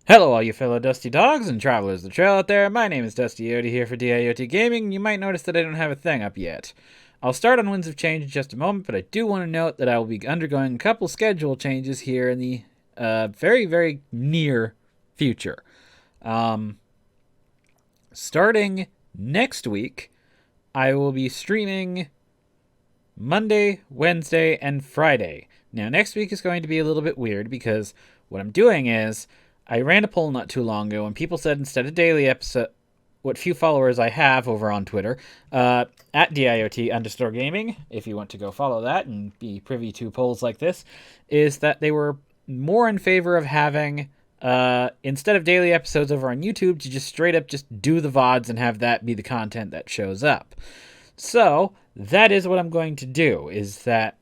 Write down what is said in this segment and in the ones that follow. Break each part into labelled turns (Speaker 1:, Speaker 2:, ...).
Speaker 1: Hello, all you fellow Dusty Dogs and travelers of the trail out there. My name is Dusty Yodi here for DIOT Gaming. You might notice that I don't have a thing up yet. I'll start on Winds of Change in just a moment, but I do want to note that I will be undergoing a couple schedule changes here in the very, very near future. Starting next week, I will be streaming Monday, Wednesday, and Friday. Now, next week is going to be a little bit weird because what I'm doing is I ran a poll not too long ago, and people said instead of daily episode, what few followers I have over on Twitter, at DIOT_gaming, if you want to go follow that and be privy to polls like this, is that they were more in favor of having, instead of daily episodes over on YouTube, to just straight up just do the VODs and have that be the content that shows up. So, that is what I'm going to do, is that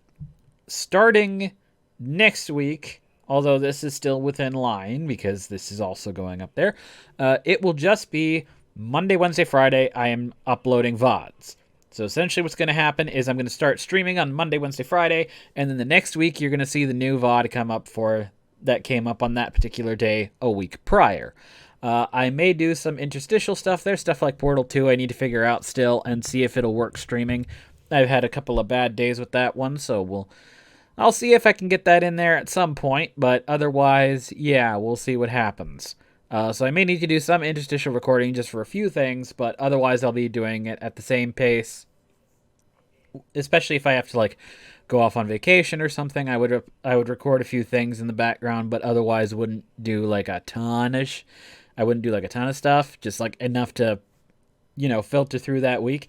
Speaker 1: starting next week, although this is still within line because this is also going up there, it will just be Monday, Wednesday, Friday. I am uploading VODs. So essentially what's going to happen is I'm going to start streaming on Monday, Wednesday, Friday, and then the next week you're going to see the new VOD come up that came up on that particular day a week prior. I may do some interstitial stuff there, stuff like Portal 2 I need to figure out still and see if it'll work streaming. I've had a couple of bad days with that one, so I'll see if I can get that in there at some point, but otherwise, yeah, we'll see what happens. So I may need to do some interstitial recording just for a few things, but otherwise I'll be doing it at the same pace. Especially if I have to go off on vacation or something, I would record a few things in the background, but otherwise wouldn't do a ton of stuff, just enough to, filter through that week.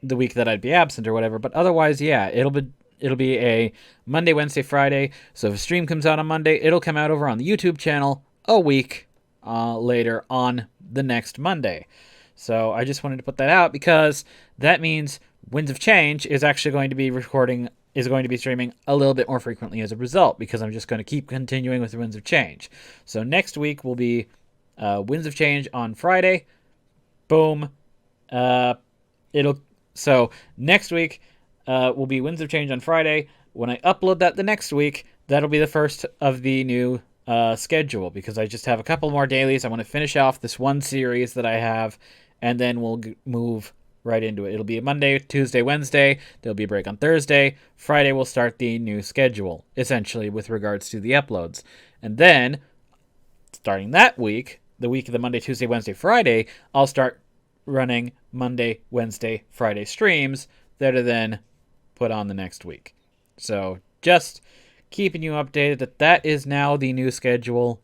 Speaker 1: The week that I'd be absent or whatever, but otherwise, yeah, it'll be a Monday, Wednesday, Friday. So if a stream comes out on Monday, it'll come out over on the YouTube channel a week later on the next Monday. So I just wanted to put that out because that means Winds of Change is actually going to be streaming a little bit more frequently as a result, because I'm just going to keep continuing with Winds of Change. So next week will be Winds of Change on Friday. Boom. So next week will be Winds of Change on Friday. When I upload that the next week, that'll be the first of the new schedule, because I just have a couple more dailies. I want to finish off this one series that I have, and then we'll move right into it. It'll be a Monday, Tuesday, Wednesday. There'll be a break on Thursday. Friday we'll start the new schedule, essentially, with regards to the uploads. And then, starting that week, the week of the Monday, Tuesday, Wednesday, Friday, I'll start running Monday, Wednesday, Friday streams that are then put on the next week. So just keeping you updated that is now the new schedule.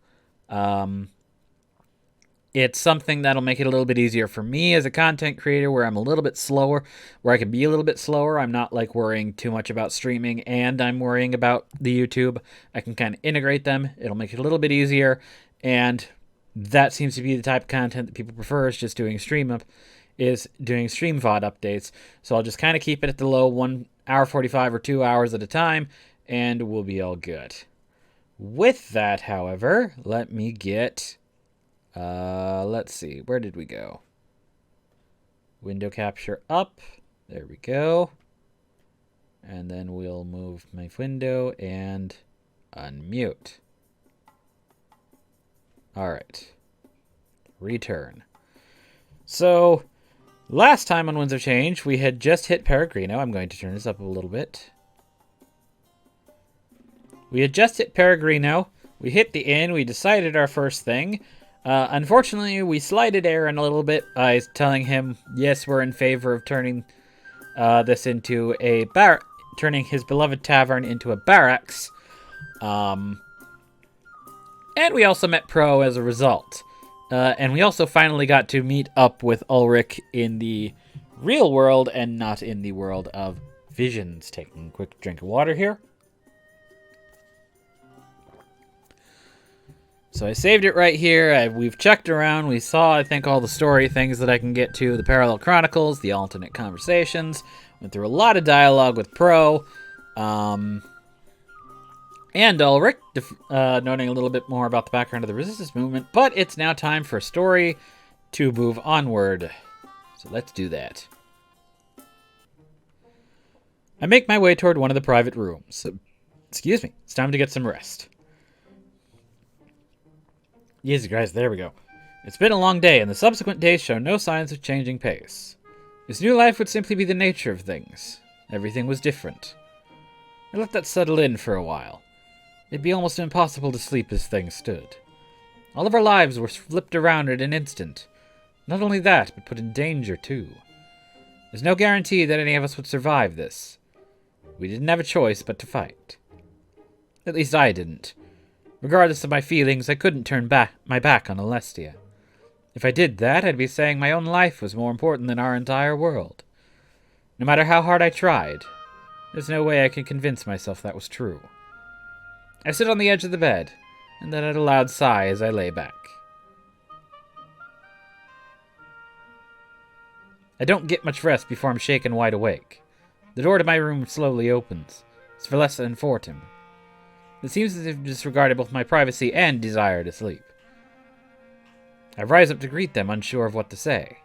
Speaker 1: It's something that'll make it a little bit easier for me as a content creator, where I'm a little bit slower, where I can be a little bit slower. I'm not worrying too much about streaming, and I'm worrying about the YouTube. I can kind of integrate them. It'll make it a little bit easier, and that seems to be the type of content that people prefer, is just doing stream VOD updates. So I'll just kind of keep it at the low 1 hour 45 or 2 hours at a time, and we'll be all good. With that, however, let me get, let's see, where did we go? Window capture up. There we go. And then we'll move my window and unmute. All right. Return. So, last time on Winds of Change, we had just hit Peregrino. I'm going to turn this up a little bit. We had just hit Peregrino. We hit the inn. We decided our first thing. Unfortunately, we slighted Aaron a little bit by telling him, yes, we're in favor of turning this into a turning his beloved tavern into a barracks. And we also met Pro as a result. And we also finally got to meet up with Ulrich in the real world and not in the world of visions. Taking a quick drink of water here. So I saved it right here. We've checked around. We saw, I think, all the story things that I can get to. The Parallel Chronicles, the alternate conversations. Went through a lot of dialogue with Pro. And Ulrich, noting a little bit more about the background of the resistance movement. But it's now time for a story to move onward. So let's do that. I make my way toward one of the private rooms. Excuse me, it's time to get some rest. Jesus Christ, there we go. It's been a long day, and the subsequent days show no signs of changing pace. This new life would simply be the nature of things. Everything was different. I let that settle in for a while. It'd be almost impossible to sleep as things stood. All of our lives were flipped around in an instant. Not only that, but put in danger too. There's no guarantee that any of us would survive this. We didn't have a choice but to fight. At least I didn't. Regardless of my feelings, I couldn't turn my back on Alestia. If I did that, I'd be saying my own life was more important than our entire world. No matter how hard I tried, there's no way I could convince myself that was true. I sit on the edge of the bed, and then had a loud sigh as I lay back. I don't get much rest before I'm shaken wide awake. The door to my room slowly opens. It's Valessa and Fortim. It seems as if they've disregarded both my privacy and desire to sleep. I rise up to greet them, unsure of what to say.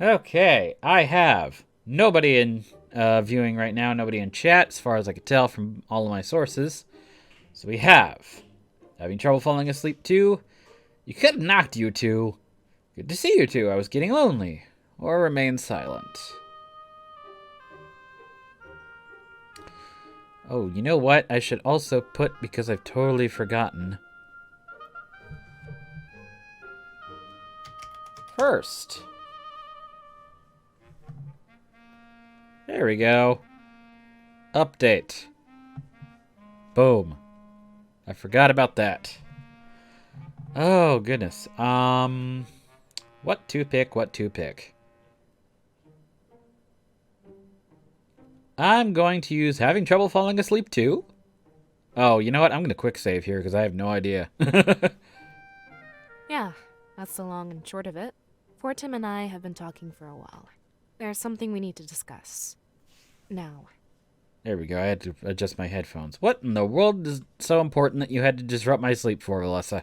Speaker 1: Okay, I have nobody in viewing right now, nobody in chat, as far as I could tell from all of my sources. So we have having trouble falling asleep too. You could have knocked you two. Good to see you two. I was getting lonely. Or remain silent. Oh, you know what? I should also put, because I've totally forgotten. First. There we go. Update. Boom. I forgot about that. Oh, goodness. What to pick? I'm going to use having trouble falling asleep too. Oh, you know what? I'm going to quick save here because I have no idea.
Speaker 2: Yeah, that's the long and short of it. Fortim and I have been talking for a while. There's something we need to discuss. Now.
Speaker 1: There we go. I had to adjust my headphones. What in the world is so important that you had to disrupt my sleep for, Valessa?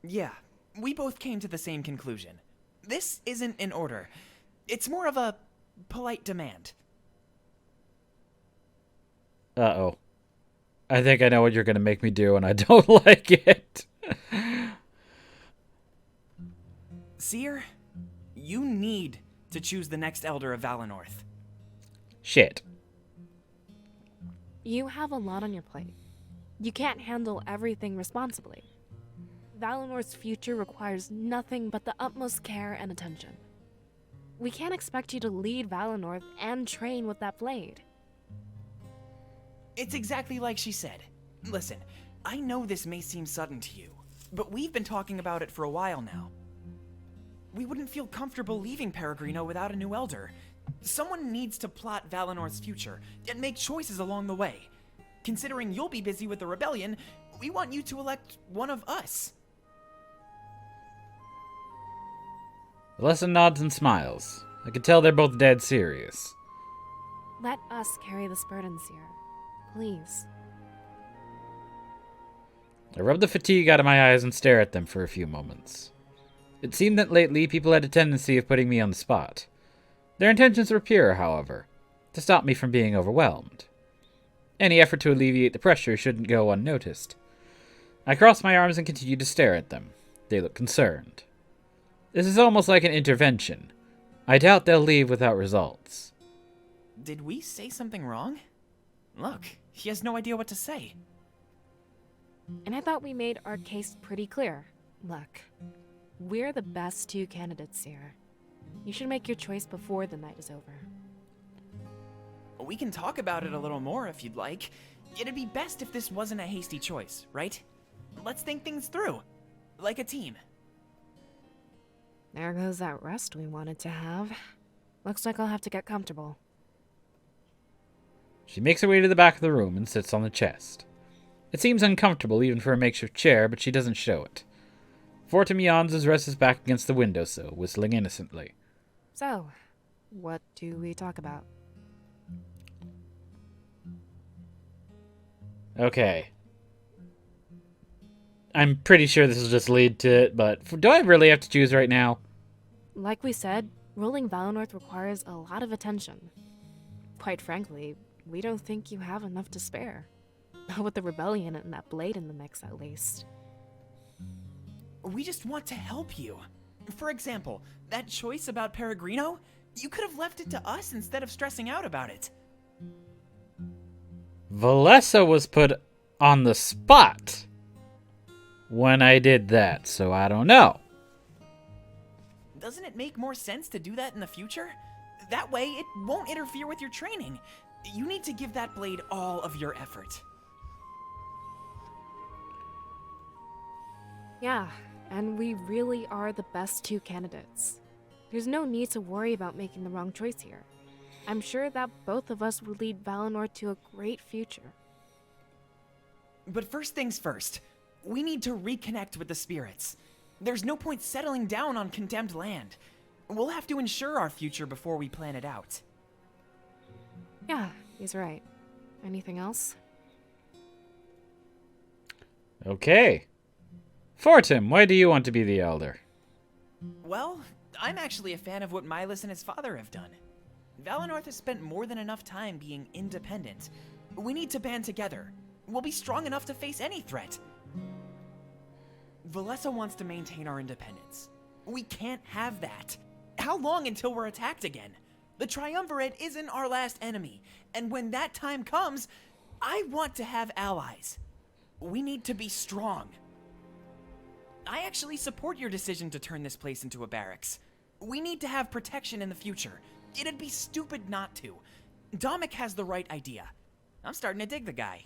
Speaker 3: Yeah, we both came to the same conclusion. This isn't an order. It's more of a polite demand.
Speaker 1: Uh-oh. I think I know what you're going to make me do, and I don't like it.
Speaker 3: Seer, you need to choose the next Elder of Valinorth.
Speaker 1: Shit.
Speaker 2: You have a lot on your plate. You can't handle everything responsibly. Valinorth's future requires nothing but the utmost care and attention. We can't expect you to lead Valinorth and train with that blade.
Speaker 3: It's exactly like she said. Listen, I know this may seem sudden to you, but we've been talking about it for a while now. We wouldn't feel comfortable leaving Peregrino without a new elder. Someone needs to plot Valinorth's future and make choices along the way. Considering you'll be busy with the rebellion, we want you to elect one of us.
Speaker 1: Valessa nods and smiles. I can tell they're both dead serious.
Speaker 2: Let us carry this burden, Seer. Please.
Speaker 1: I rub the fatigue out of my eyes and stare at them for a few moments. It seemed that lately people had a tendency of putting me on the spot. Their intentions were pure, however, to stop me from being overwhelmed. Any effort to alleviate the pressure shouldn't go unnoticed. I cross my arms and continue to stare at them. They look concerned. This is almost like an intervention. I doubt they'll leave without results.
Speaker 3: Did we say something wrong? Look, he has no idea what to say.
Speaker 2: And I thought we made our case pretty clear. Look, we're the best two candidates here. You should make your choice before the night is over.
Speaker 3: We can talk about it a little more if you'd like. It'd be best if this wasn't a hasty choice, right? Let's think things through, like a team.
Speaker 2: There goes that rest we wanted to have. Looks like I'll have to get comfortable.
Speaker 1: She makes her way to the back of the room and sits on the chest. It seems uncomfortable even for a makeshift chair, but she doesn't show it. Fortim yawns as rests back against the windowsill, whistling innocently.
Speaker 2: So, what do we talk about?
Speaker 1: Okay. I'm pretty sure this will just lead to it, but do I really have to choose right now?
Speaker 2: Like we said, ruling Valinorth requires a lot of attention. Quite frankly, we don't think you have enough to spare. With the rebellion and that blade in the mix, at least.
Speaker 3: We just want to help you. For example, that choice about Peregrino, you could have left it to us instead of stressing out about it.
Speaker 1: Valessa was put on the spot when I did that, so I don't know.
Speaker 3: Doesn't it make more sense to do that in the future? That way, it won't interfere with your training. You need to give that blade all of your effort.
Speaker 2: Yeah, and we really are the best two candidates. There's no need to worry about making the wrong choice here. I'm sure that both of us would lead Valinorth to a great future.
Speaker 3: But first things first, we need to reconnect with the spirits. There's no point settling down on condemned land. We'll have to ensure our future before we plan it out.
Speaker 2: Yeah, he's right. Anything else?
Speaker 1: Okay. Fortim, why do you want to be the elder?
Speaker 3: Well, I'm actually a fan of what Milas and his father have done. Valinorth has spent more than enough time being independent. We need to band together. We'll be strong enough to face any threat. Valessa wants to maintain our independence. We can't have that. How long until we're attacked again? The Triumvirate isn't our last enemy, and when that time comes, I want to have allies. We need to be strong. I actually support your decision to turn this place into a barracks. We need to have protection in the future. It'd be stupid not to. Dominic has the right idea. I'm starting to dig the guy.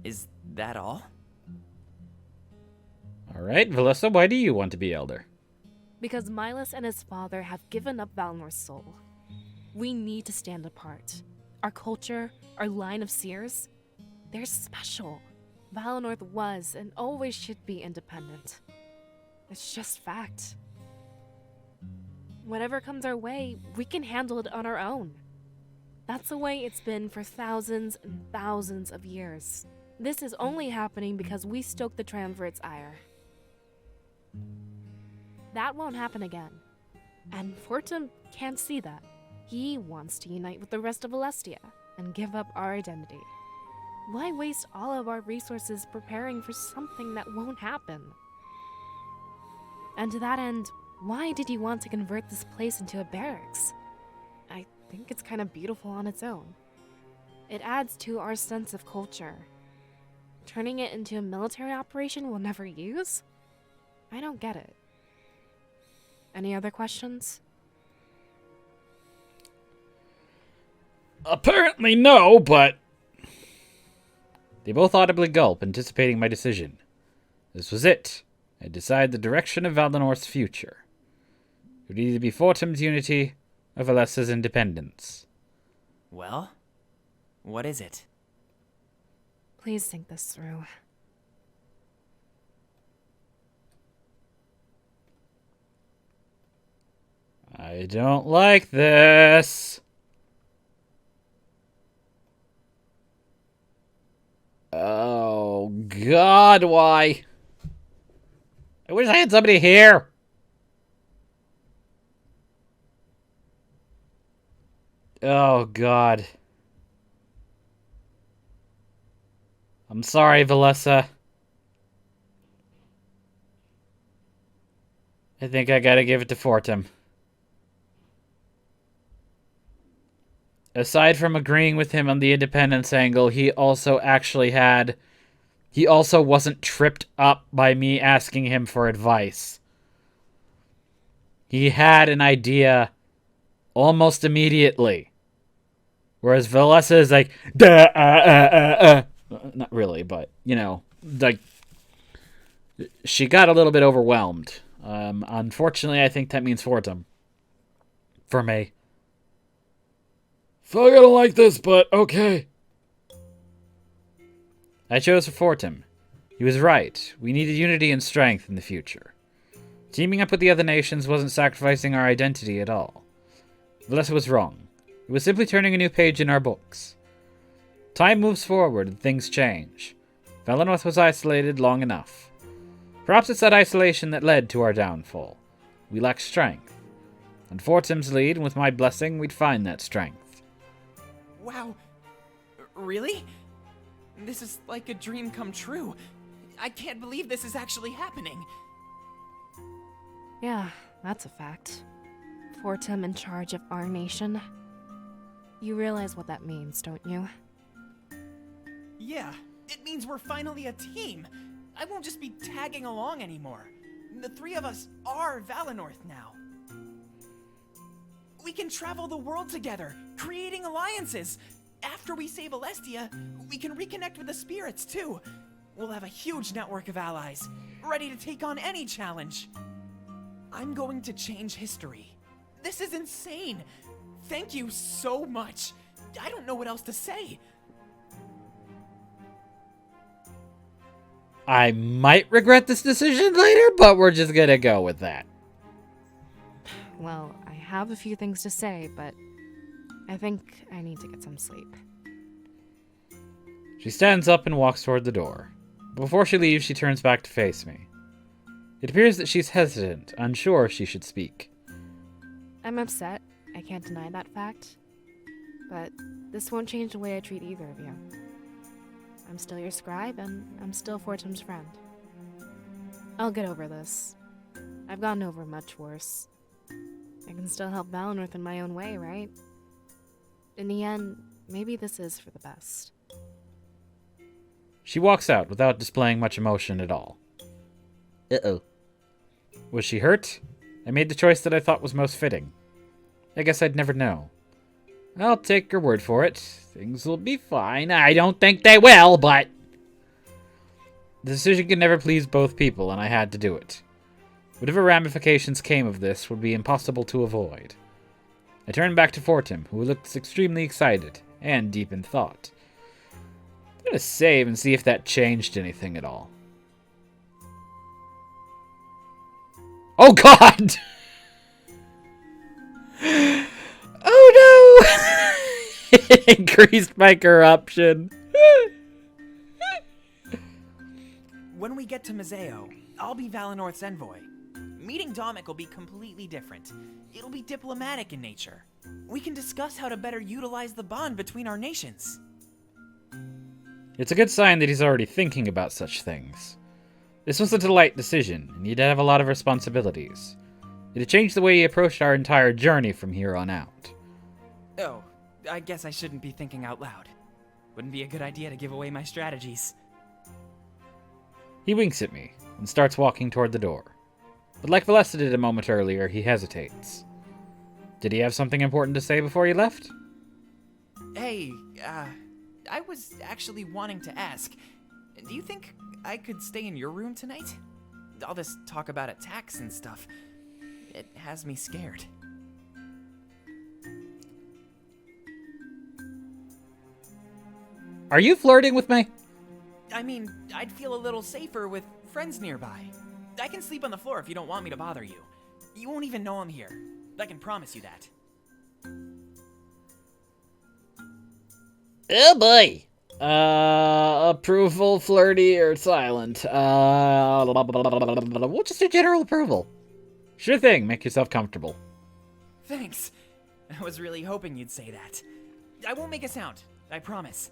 Speaker 3: Is that all?
Speaker 1: Alright, Valessa, why do you want to be elder?
Speaker 2: Because Milas and his father have given up Valinorth's soul. We need to stand apart. Our culture, our line of seers, they're special. Valinorth was and always should be independent. It's just fact. Whatever comes our way, we can handle it on our own. That's the way it's been for thousands and thousands of years. This is only happening because we stoked the Triumvirate's ire. That won't happen again. And Fortum can't see that. He wants to unite with the rest of Alestia and give up our identity. Why waste all of our resources preparing for something that won't happen? And to that end, why did you want to convert this place into a barracks? I think it's kind of beautiful on its own. It adds to our sense of culture. Turning it into a military operation we'll never use? I don't get it. Any other questions?
Speaker 1: Apparently no, but... They both audibly gulp, anticipating my decision. This was it. I decide the direction of Valinorth's future. It would either be Fortum's unity or Valessa's independence.
Speaker 3: Well, what is it?
Speaker 2: Please think this through.
Speaker 1: I don't like this. Oh, God, why? I wish I had somebody here. Oh, God. I'm sorry, Valessa. I think I gotta give it to Fortum. Aside from agreeing with him on the independence angle, he also wasn't tripped up by me asking him for advice. He had an idea almost immediately. Whereas Valessa is like, duh, not really, but, you know, like, she got a little bit overwhelmed. Unfortunately, I think that means Fortum. For me. Fuck, I don't like this, but okay. I chose Fortum. He was right. We needed unity and strength in the future. Teaming up with the other nations wasn't sacrificing our identity at all. Valessa was wrong. It was simply turning a new page in our books. Time moves forward and things change. Valinorth was isolated long enough. Perhaps it's that isolation that led to our downfall. We lacked strength. Under Fortum's lead, and with my blessing, we'd find that strength.
Speaker 3: Wow. Really? This is like a dream come true. I can't believe this is actually happening.
Speaker 2: Yeah, that's a fact. Fortem in charge of our nation. You realize what that means, don't you?
Speaker 3: Yeah, it means we're finally a team. I won't just be tagging along anymore. The three of us are Valinorth now. We can travel the world together, creating alliances. After we save Alestia, we can reconnect with the spirits too. We'll have a huge network of allies, ready to take on any challenge. I'm going to change history. This is insane. Thank you so much. I don't know what else to say.
Speaker 1: I might regret this decision later, but we're just gonna go with that.
Speaker 2: Well, I have a few things to say, but I think I need to get some sleep.
Speaker 1: She stands up and walks toward the door. Before she leaves, she turns back to face me. It appears that she's hesitant, unsure if she should speak.
Speaker 2: I'm upset. I can't deny that fact. But this won't change the way I treat either of you. I'm still your scribe, and I'm still Fortem's friend. I'll get over this. I've gotten over much worse. I can still help Valinorth in my own way, right? In the end, maybe this is for the best.
Speaker 1: She walks out without displaying much emotion at all. Uh-oh. Was she hurt? I made the choice that I thought was most fitting. I guess I'd never know. I'll take her word for it. Things will be fine. I don't think they will, but... The decision could never please both people, and I had to do it. Whatever ramifications came of this would be impossible to avoid. I turned back to Fortem, who looked extremely excited, and deep in thought. I'm gonna save and see if that changed anything at all. Oh god! Oh no! It increased my corruption.
Speaker 3: When we get to Mazeo, I'll be Valinorth's envoy. Meeting Domik will be completely different. It'll be diplomatic in nature. We can discuss how to better utilize the bond between our nations.
Speaker 1: It's a good sign that he's already thinking about such things. This was a delight decision, and he'd have a lot of responsibilities. It'd change the way he approached our entire journey from here on out.
Speaker 3: Oh, I guess I shouldn't be thinking out loud. Wouldn't be a good idea to give away my strategies.
Speaker 1: He winks at me, and starts walking toward the door. But like Valessa did a moment earlier, he hesitates. Did he have something important to say before he left?
Speaker 3: Hey, I was actually wanting to ask, do you think I could stay in your room tonight? All this talk about attacks and stuff, it has me scared.
Speaker 1: Are you flirting with me?
Speaker 3: I mean, I'd feel a little safer with friends nearby. I can sleep on the floor if you don't want me to bother you. You won't even know I'm here. I can promise you that.
Speaker 1: Oh boy. Approval, flirty, or silent? We'll just do general approval. Sure thing, make yourself comfortable.
Speaker 3: Thanks. I was really hoping you'd say that. I won't make a sound, I promise.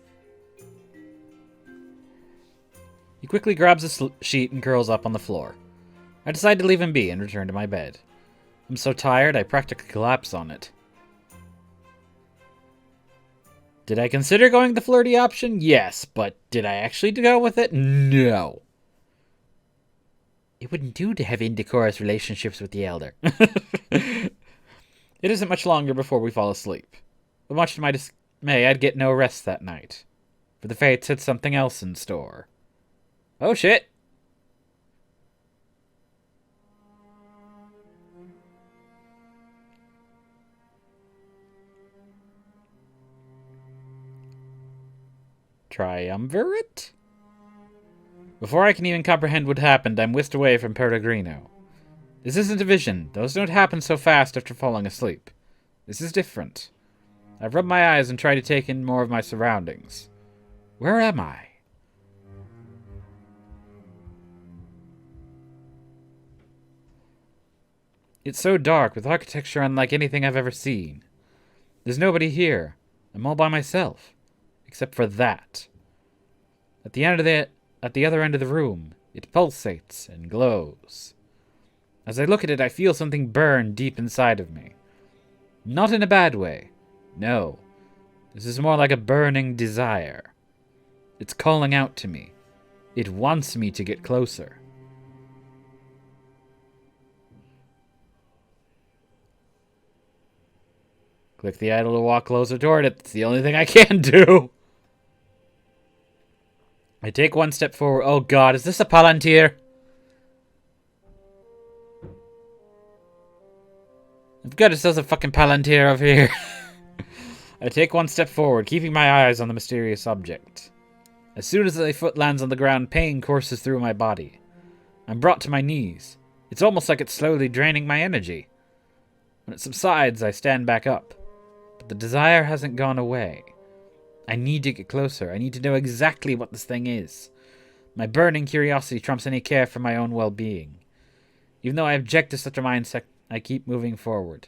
Speaker 1: He quickly grabs a sheet and curls up on the floor. I decide to leave him be and return to my bed. I'm so tired, I practically collapse on it. Did I consider going the flirty option? Yes, but did I actually go with it? No. It wouldn't do to have indecorous relationships with the Elder. It isn't much longer before we fall asleep. But much to my dismay, I'd get no rest that night. For the Fates had something else in store. Oh shit! Triumvirate? Before I can even comprehend what happened, I'm whisked away from Peregrino. This isn't a vision. Those don't happen so fast after falling asleep. This is different. I've rubbed my eyes and tried to take in more of my surroundings. Where am I? It's so dark, with architecture unlike anything I've ever seen. There's nobody here. I'm all by myself. Except for that. At the other end of the room, it pulsates and glows. As I look at it, I feel something burn deep inside of me. Not in a bad way. No. This is more like a burning desire. It's calling out to me. It wants me to get closer. Click the idol to walk closer toward it. It's the only thing I can do. I take one step forward. Oh god, is this a Palantir? I've got ourselves a fucking Palantir over here. I take one step forward, keeping my eyes on the mysterious object. As soon as my foot lands on the ground, pain courses through my body. I'm brought to my knees. It's almost like it's slowly draining my energy. When it subsides, I stand back up. But the desire hasn't gone away. I need to get closer. I need to know exactly what this thing is. My burning curiosity trumps any care for my own well-being. Even though I object to such a mindset, I keep moving forward.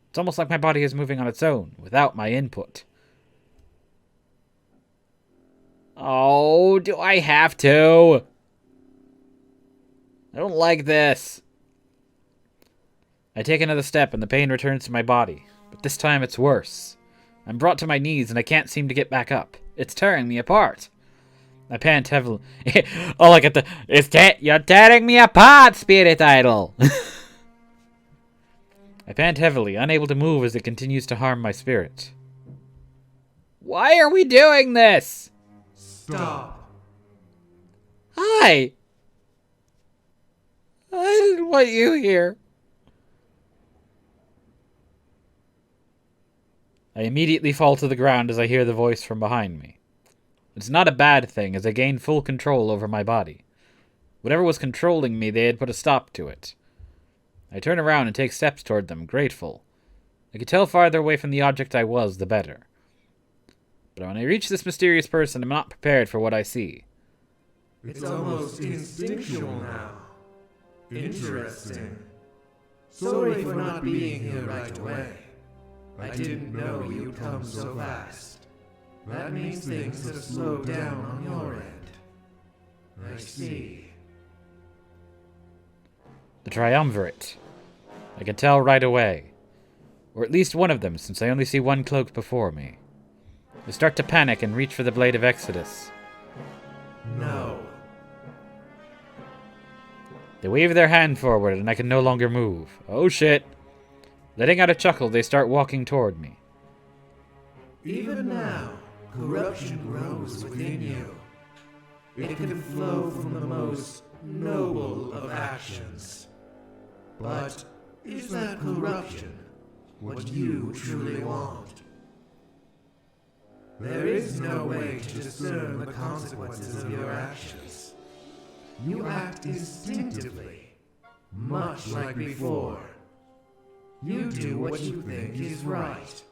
Speaker 1: It's almost like my body is moving on its own, without my input. Oh, do I have to? I don't like this. I take another step and the pain returns to my body, but this time it's worse. I'm brought to my knees and I can't seem to get back up. It's tearing me apart. I pant heavily. Oh, look at the... You're tearing me apart, spirit idol! I pant heavily, unable to move as it continues to harm my spirit. Why are we doing this?
Speaker 4: Stop.
Speaker 1: Hi! I didn't want you here. I immediately fall to the ground as I hear the voice from behind me. It's not a bad thing, as I gain full control over my body. Whatever was controlling me, they had put a stop to it. I turn around and take steps toward them, grateful. I could tell farther away from the object I was, the better. But when I reach this mysterious person, I'm not prepared for what I see.
Speaker 4: It's almost instinctual now. Interesting. Sorry for not being here right away. I didn't know you'd come so fast. That means things have slowed down on your end. I see.
Speaker 1: The triumvirate. I can tell right away. Or at least one of them, since I only see one cloak before me. I start to panic and reach for the Blade of Exodus.
Speaker 4: No.
Speaker 1: They wave their hand forward and I can no longer move. Oh shit. Letting out a chuckle, they start walking toward me.
Speaker 4: Even now, corruption grows within you. It can flow from the most noble of actions. But is that corruption what you truly want? There is no way to discern the consequences of your actions. You act instinctively, much like before. You do what you think is right.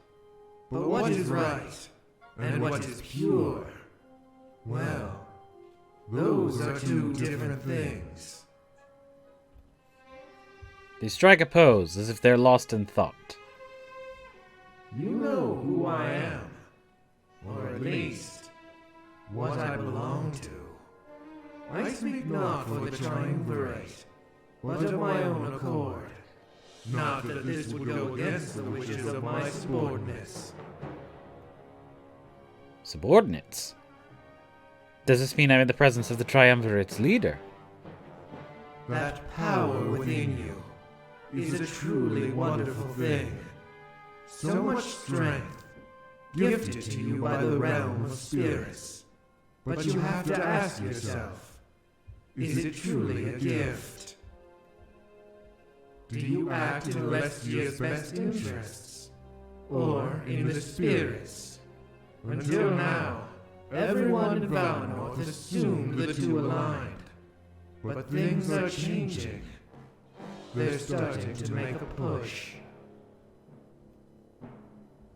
Speaker 4: But what is right, and what is pure? Well, those are two different things.
Speaker 1: They strike a pose as if they're lost in thought.
Speaker 4: You know who I am, or at least, what I belong to. I speak not for the triumvirate, but of my own accord. Not that this would go against the wishes of my subordinates.
Speaker 1: Subordinates? Does this mean I'm in the presence of the triumvirate's leader?
Speaker 4: That power within you is a truly wonderful thing. So much strength, gifted to you by the realm of spirits. But you have to ask yourself, is it truly a gift? Do you act in Alestia's best interests, or in the spirits? Until now, everyone in Valinorth assumed the two aligned. But things are changing. They're starting to make a push.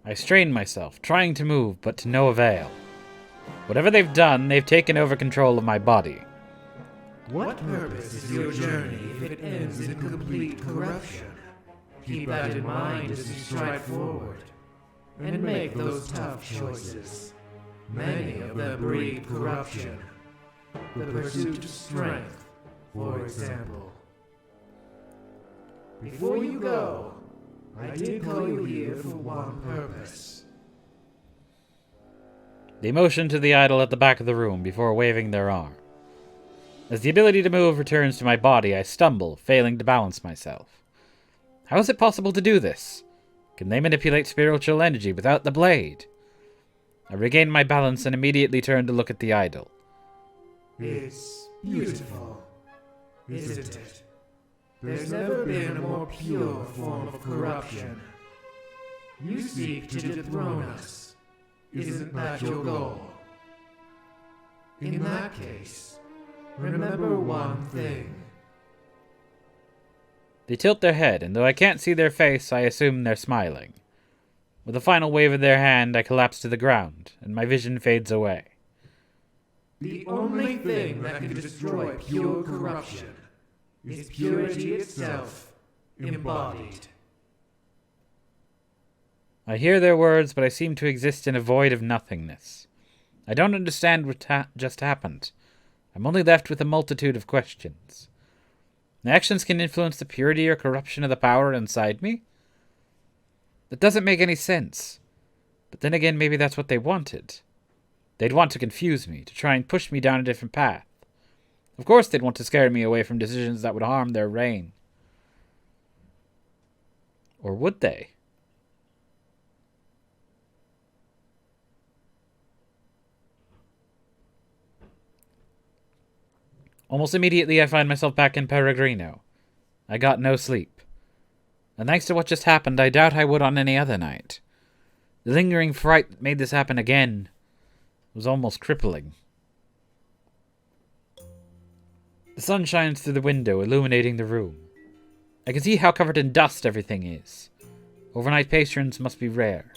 Speaker 1: I strain myself, trying to move, but to no avail. Whatever they've done, they've taken over control of my body.
Speaker 4: What purpose is your journey if it ends in complete corruption? Keep that in mind as you stride forward, and make those tough choices. Many of them breed corruption, the pursuit of strength, for example. Before you go, I did call you here for one purpose.
Speaker 1: They motion to the idol at the back of the room before waving their arm. As the ability to move returns to my body, I stumble, failing to balance myself. How is it possible to do this? Can they manipulate spiritual energy without the blade? I regain my balance and immediately turn to look at the idol.
Speaker 4: It's beautiful, isn't it? There's never been a more pure form of corruption. You seek to dethrone us. Isn't that your goal? In that case, remember one thing.
Speaker 1: They tilt their head, and though I can't see their face, I assume they're smiling. With a final wave of their hand, I collapse to the ground, and my vision fades away.
Speaker 4: The only thing that can destroy pure corruption is purity itself, embodied.
Speaker 1: I hear their words, but I seem to exist in a void of nothingness. I don't understand what just happened. I'm only left with a multitude of questions. My actions can influence the purity or corruption of the power inside me? That doesn't make any sense. But then again, maybe that's what they wanted. They'd want to confuse me, to try and push me down a different path. Of course they'd want to scare me away from decisions that would harm their reign. Or would they? Almost immediately, I find myself back in Peregrino. I got no sleep. And thanks to what just happened, I doubt I would on any other night. The lingering fright that made this happen again was almost crippling. The sun shines through the window, illuminating the room. I can see how covered in dust everything is. Overnight patrons must be rare.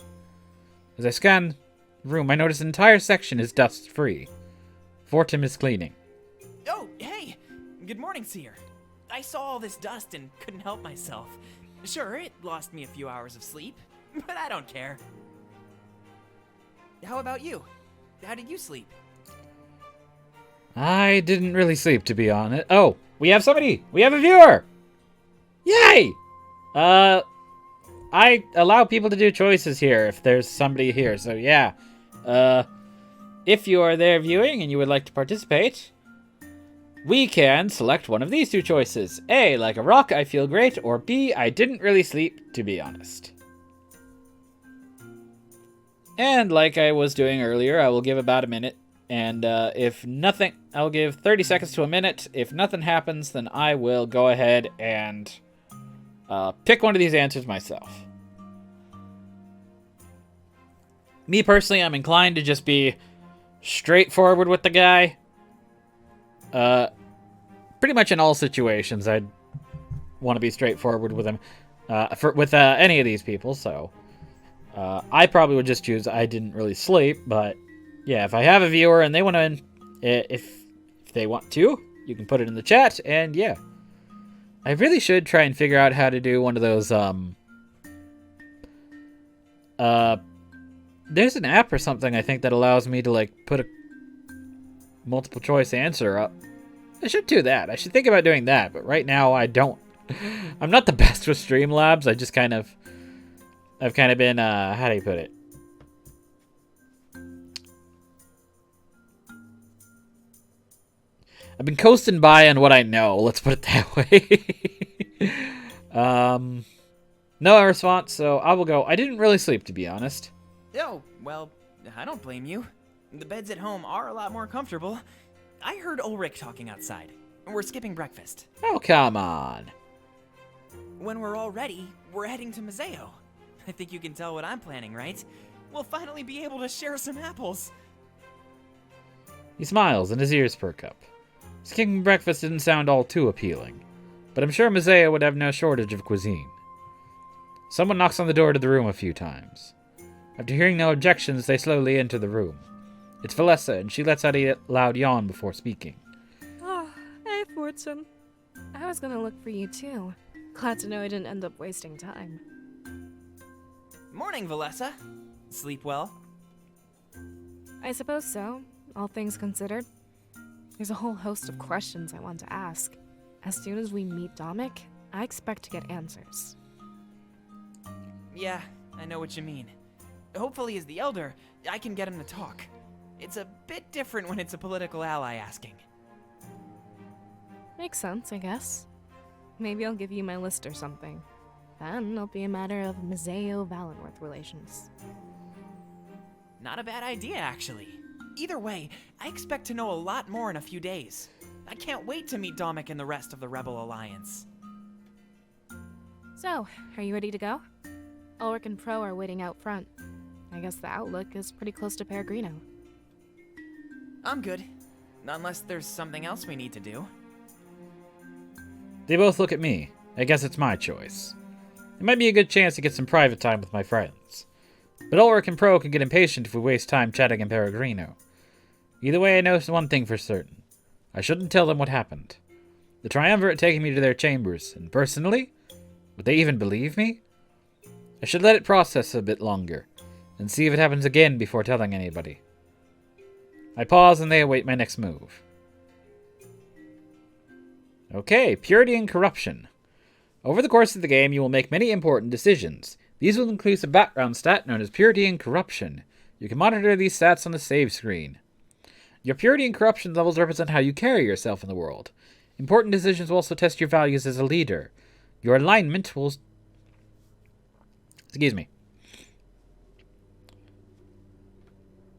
Speaker 1: As I scan the room, I notice an entire section is dust-free. Fortum is cleaning.
Speaker 3: Oh, hey! Good morning, Seer. I saw all this dust and couldn't help myself. Sure, it lost me a few hours of sleep, but I don't care. How about you? How did you sleep?
Speaker 1: I didn't really sleep, to be honest. Oh, we have somebody! We have a viewer! Yay! I allow people to do choices here if there's somebody here, so yeah. If you are there viewing and you would like to participate, we can select one of these two choices. A, like a rock, I feel great, or B, I didn't really sleep, to be honest. And like I was doing earlier, I will give about a minute, and if nothing, I'll give 30 seconds to a minute. If nothing happens, then I will go ahead and pick one of these answers myself. Me personally, I'm inclined to just be straightforward with the guy. Pretty much in all situations, I'd want to be straightforward with him. With any of these people, so I probably would just choose I didn't really sleep. But yeah, if I have a viewer and they want to, if they want to, you can put it in the chat. And yeah, I really should try and figure out how to do one of those. There's an app or something I think that allows me to like put a multiple choice answer up. I should do that. I should think about doing that, but right now I don't. I'm not the best with Streamlabs. I've kind of been, how do you put it? I've been coasting by on what I know. Let's put it that way. No response, so I will go. I didn't really sleep, to be honest.
Speaker 3: Oh, well, I don't blame you. The beds at home are a lot more comfortable. I heard Ulrich talking outside. We're skipping breakfast.
Speaker 1: Oh, come on.
Speaker 3: When we're all ready, we're heading to Museo. I think you can tell what I'm planning, right? We'll finally be able to share some apples.
Speaker 1: He smiles and his ears perk up. Skipping breakfast didn't sound all too appealing, but I'm sure Museo would have no shortage of cuisine. Someone knocks on the door to the room a few times. After hearing no objections, they slowly enter the room. It's Valessa, and she lets out a loud yawn before speaking.
Speaker 2: Oh, hey, Fortune. I was gonna look for you too. Glad to know I didn't end up wasting time.
Speaker 3: Morning, Valessa. Sleep well?
Speaker 2: I suppose so, all things considered. There's a whole host of questions I want to ask. As soon as we meet Dominic, I expect to get answers.
Speaker 3: Yeah, I know what you mean. Hopefully as the Elder, I can get him to talk. It's a bit different when it's a political ally asking.
Speaker 2: Makes sense, I guess. Maybe I'll give you my list or something. Then it'll be a matter of Mazeo-Valinorth relations.
Speaker 3: Not a bad idea, actually. Either way, I expect to know a lot more in a few days. I can't wait to meet Dominic and the rest of the Rebel Alliance.
Speaker 2: So, are you ready to go? Ulrich and Pro are waiting out front. I guess the outlook is pretty close to Peregrino.
Speaker 3: I'm good. Unless there's something else we need to do.
Speaker 1: They both look at me. I guess it's my choice. It might be a good chance to get some private time with my friends. But Ulrich and Pro can get impatient if we waste time chatting in Peregrino. Either way, I know one thing for certain. I shouldn't tell them what happened. The Triumvirate taking me to their chambers, and personally, would they even believe me? I should let it process a bit longer, and see if it happens again before telling anybody. I pause and they await my next move. Okay, Purity and Corruption. Over the course of the game, you will make many important decisions. These will include a background stat known as Purity and Corruption. You can monitor these stats on the save screen. Your Purity and Corruption levels represent how you carry yourself in the world. Important decisions will also test your values as a leader. Your alignment will...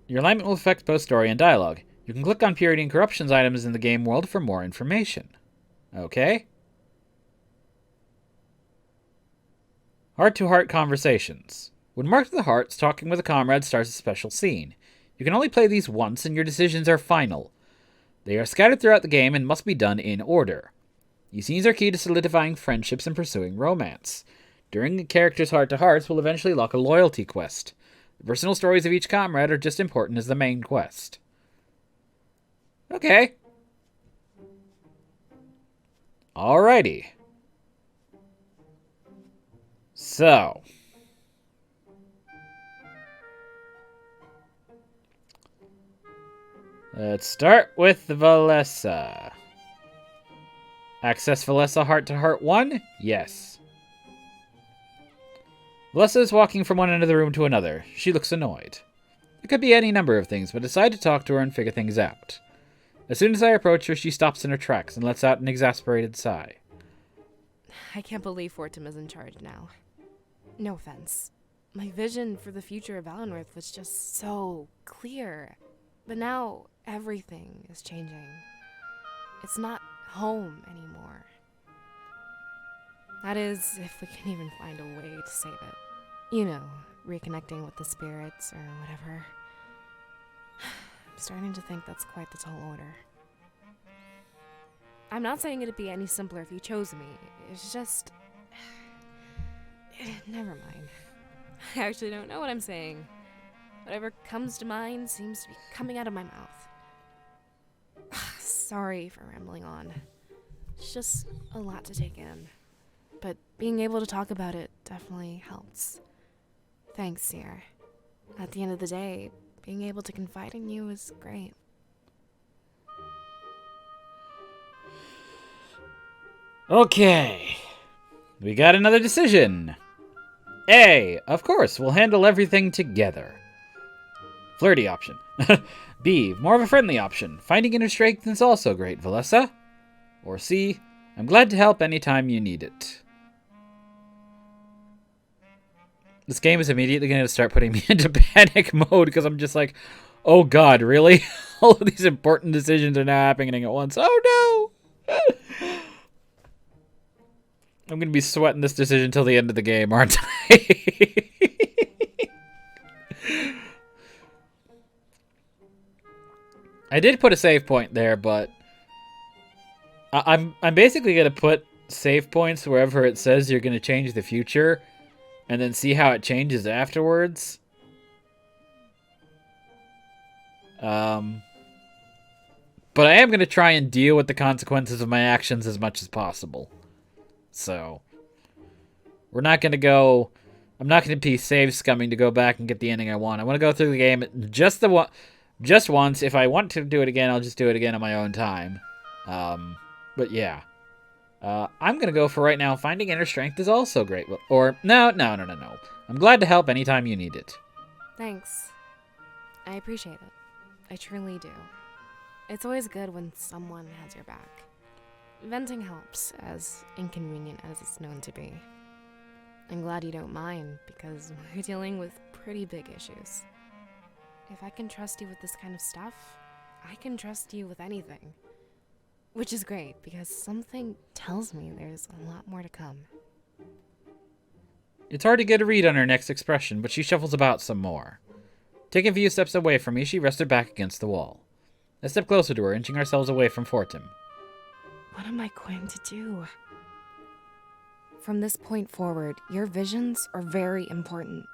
Speaker 1: Your alignment will affect both story and dialogue. You can click on Purity and Corruption's items in the game world for more information. Okay? Heart-to-heart conversations. When Mark of the Hearts talking with a comrade starts a special scene. You can only play these once and your decisions are final. They are scattered throughout the game and must be done in order. These scenes are key to solidifying friendships and pursuing romance. During the characters' heart-to-hearts will eventually lock a loyalty quest. The personal stories of each comrade are just as important as the main quest. Okay. Alrighty. So. Let's start with Valessa. Access Valessa Heart-to-Heart 1? Yes. Valessa is walking from one end of the room to another. She looks annoyed. It could be any number of things, but I decide to talk to her and figure things out. As soon as I approach her, she stops in her tracks and lets out an exasperated sigh.
Speaker 2: I can't believe Fortum is in charge now. No offense. My vision for the future of Valinorth was just so clear. But now, everything is changing. It's not home anymore. That is, if we can even find a way to save it. You know, reconnecting with the spirits or whatever. I'm starting to think that's quite the tall order. I'm not saying it'd be any simpler if you chose me. It's just... Never mind. I actually don't know what I'm saying. Whatever comes to mind seems to be coming out of my mouth. Sorry for rambling on. It's just a lot to take in. But being able to talk about it definitely helps. Thanks, Sierra. At the end of the day, being able to confide in you is great.
Speaker 1: Okay. We got another decision. A. Of course, we'll handle everything together. Flirty option. B. More of a friendly option. Finding inner strength is also great, Valessa. Or C. I'm glad to help anytime you need it. This game is immediately going to start putting me into panic mode because I'm just like, oh god, really? All of these important decisions are now happening at once. Oh no! I'm going to be sweating this decision till the end of the game, aren't I? I did put a save point there, but I'm basically going to put save points wherever it says you're going to change the future and then see how it changes afterwards. But I am going to try and deal with the consequences of my actions as much as possible. So, we're not going to go... I'm not going to be save scumming to go back and get the ending I want. I want to go through the game just the one... just once. If I want to do it again, I'll just do it again on my own time. But yeah. I'm gonna go for right now. Finding inner strength is also great. Or, no. I'm glad to help anytime you need it.
Speaker 2: Thanks. I appreciate it. I truly do. It's always good when someone has your back. Venting helps, as inconvenient as it's known to be. I'm glad you don't mind, because we're dealing with pretty big issues. If I can trust you with this kind of stuff, I can trust you with anything. Which is great, because something tells me there's a lot more to come.
Speaker 1: It's hard to get a read on her next expression, but she shuffles about some more. Taking a few steps away from me, she rested back against the wall. I stepped closer to her, inching ourselves away from Fortim.
Speaker 2: What am I going to do? From this point forward, your visions are very important.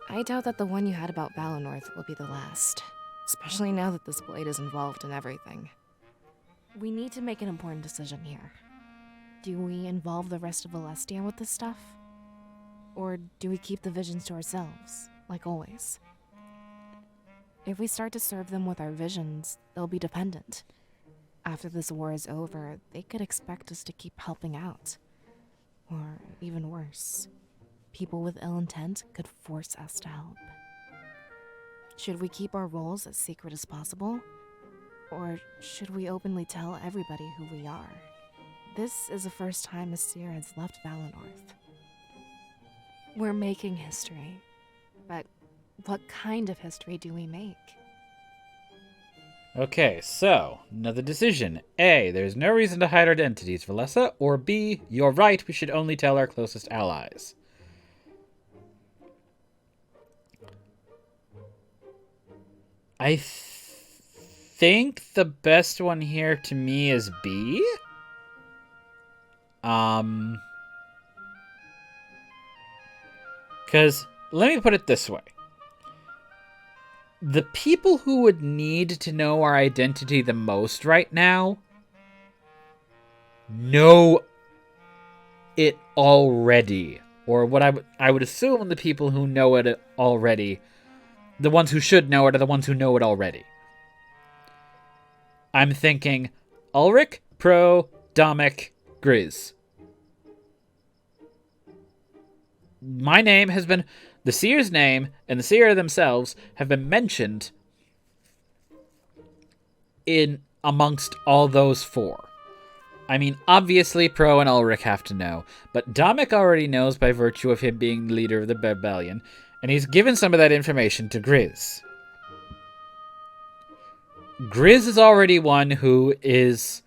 Speaker 2: I doubt that the one you had about Valinorth will be the last. Especially now that this blade is involved in everything. We need to make an important decision here. Do we involve the rest of Alestia with this stuff? Or do we keep the visions to ourselves, like always? If we start to serve them with our visions, they'll be dependent. After this war is over, they could expect us to keep helping out. Or even worse, people with ill intent could force us to help. Should we keep our roles as secret as possible? Or should we openly tell everybody who we are? This is the first time a seer has left Valinorth. We're making history, but what kind of history do we make?
Speaker 1: Okay, so, another decision. A, there's no reason to hide our identities, Valessa. Or B, you're right, we should only tell our closest allies. I think the best one here to me is B. Because, let me put it this way. The people who would need to know our identity the most right now know it already. Or what I would assume the people who know it already, the ones who should know it, are the ones who know it already. I'm thinking Ulrich, Pro, Domic, Grizz. My name has been... The seer's name and the seer themselves have been mentioned in amongst all those four. I mean, obviously Pro and Ulrich have to know, but Domic already knows by virtue of him being the leader of the rebellion, and he's given some of that information to Grizz. Grizz is already one who is...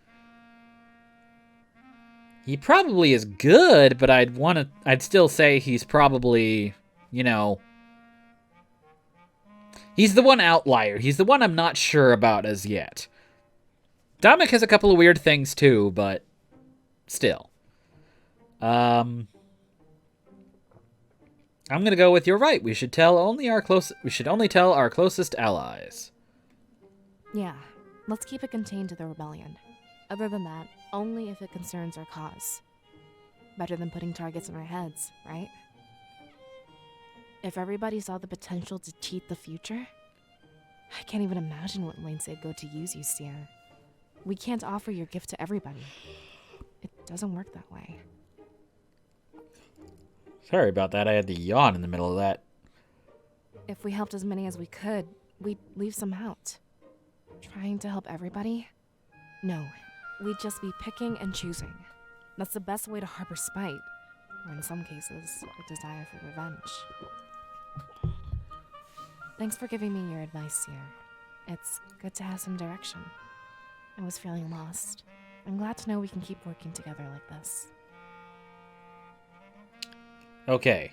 Speaker 1: He probably is good, but I'd still say he's probably... You know, he's the one outlier. He's the one I'm not sure about as yet. Domic has a couple of weird things too, but still. I'm gonna go with you're right. We should only tell our closest allies.
Speaker 2: Yeah, let's keep it contained to the rebellion. Other than that, only if it concerns our cause. Better than putting targets in our heads, right? If everybody saw the potential to cheat the future, I can't even imagine what lengths they'd go to use you, Seer. We can't offer your gift to everybody. It doesn't work that way.
Speaker 1: Sorry about that. I had to yawn in the middle of that.
Speaker 2: If we helped as many as we could, we'd leave some out. Trying to help everybody? No, we'd just be picking and choosing. That's the best way to harbor spite, or in some cases, a desire for revenge. Thanks for giving me your advice, Seer. It's good to have some direction. I was feeling lost. I'm glad to know we can keep working together like this.
Speaker 1: Okay.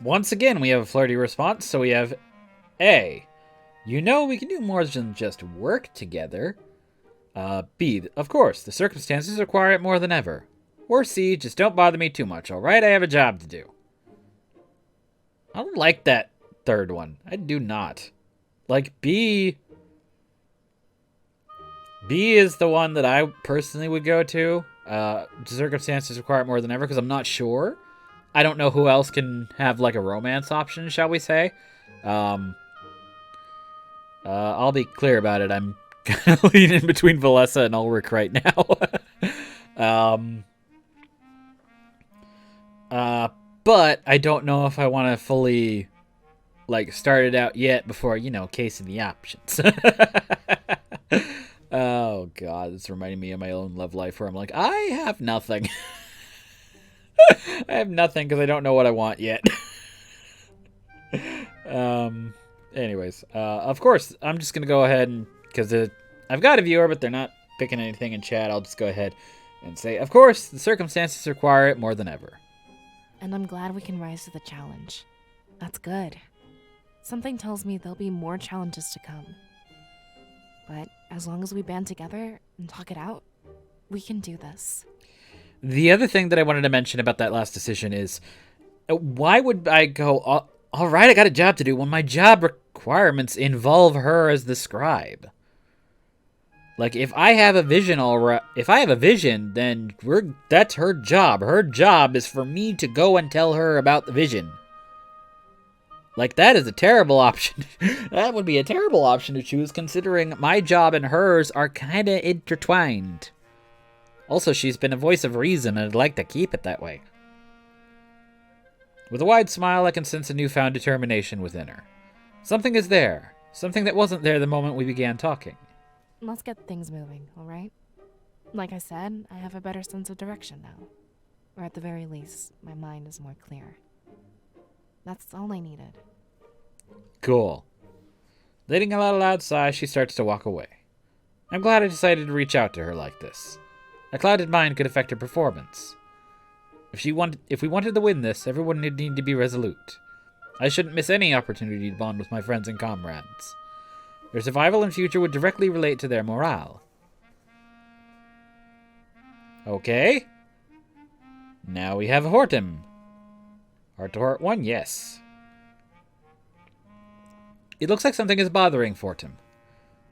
Speaker 1: Once again, we have a flirty response, so we have A. You know we can do more than just work together. B. Of course, the circumstances require it more than ever. Or C. Just don't bother me too much, alright? I have a job to do. I don't like that third one. I do not. Like, B is the one that I personally would go to. Circumstances require it more than ever, because I'm not sure. I don't know who else can have, like, a romance option, shall we say. I'll be clear about it. I'm kind of leaning between Valessa and Ulrich right now. But I don't know if I want to fully, like, start it out yet before, casing the options. Oh, God, it's reminding me of my own love life where I'm like, I have nothing. I have nothing because I don't know what I want yet. Anyways, of course, I'm just going to go ahead and, because I've got a viewer, but they're not picking anything in chat, I'll just go ahead and say, of course, the circumstances require it more than ever.
Speaker 2: And I'm glad we can rise to the challenge. That's good. Something tells me there'll be more challenges to come. But as long as we band together and talk it out, we can do this.
Speaker 1: The other thing that I wanted to mention about that last decision is, why would I go, all right, I got a job to do, when my job requirements involve her as the scribe? Like, if I have a vision, then that's her job. Her job is for me to go and tell her about the vision. Like, that is a terrible option. That would be a terrible option to choose, considering my job and hers are kind of intertwined. Also, she's been a voice of reason, and I'd like to keep it that way. With a wide smile, I can sense a newfound determination within her. Something is there. Something that wasn't there the moment we began talking.
Speaker 2: Let's get things moving, alright? Like I said, I have a better sense of direction now. Or at the very least, my mind is more clear. That's all I needed.
Speaker 1: Cool. Letting out a loud sigh, she starts to walk away. I'm glad I decided to reach out to her like this. A clouded mind could affect her performance. If we wanted to win this, everyone would need to be resolute. I shouldn't miss any opportunity to bond with my friends and comrades. Their survival and future would directly relate to their morale. Okay. Now we have Hortem. Heart to heart 1, yes. It looks like something is bothering Hortem.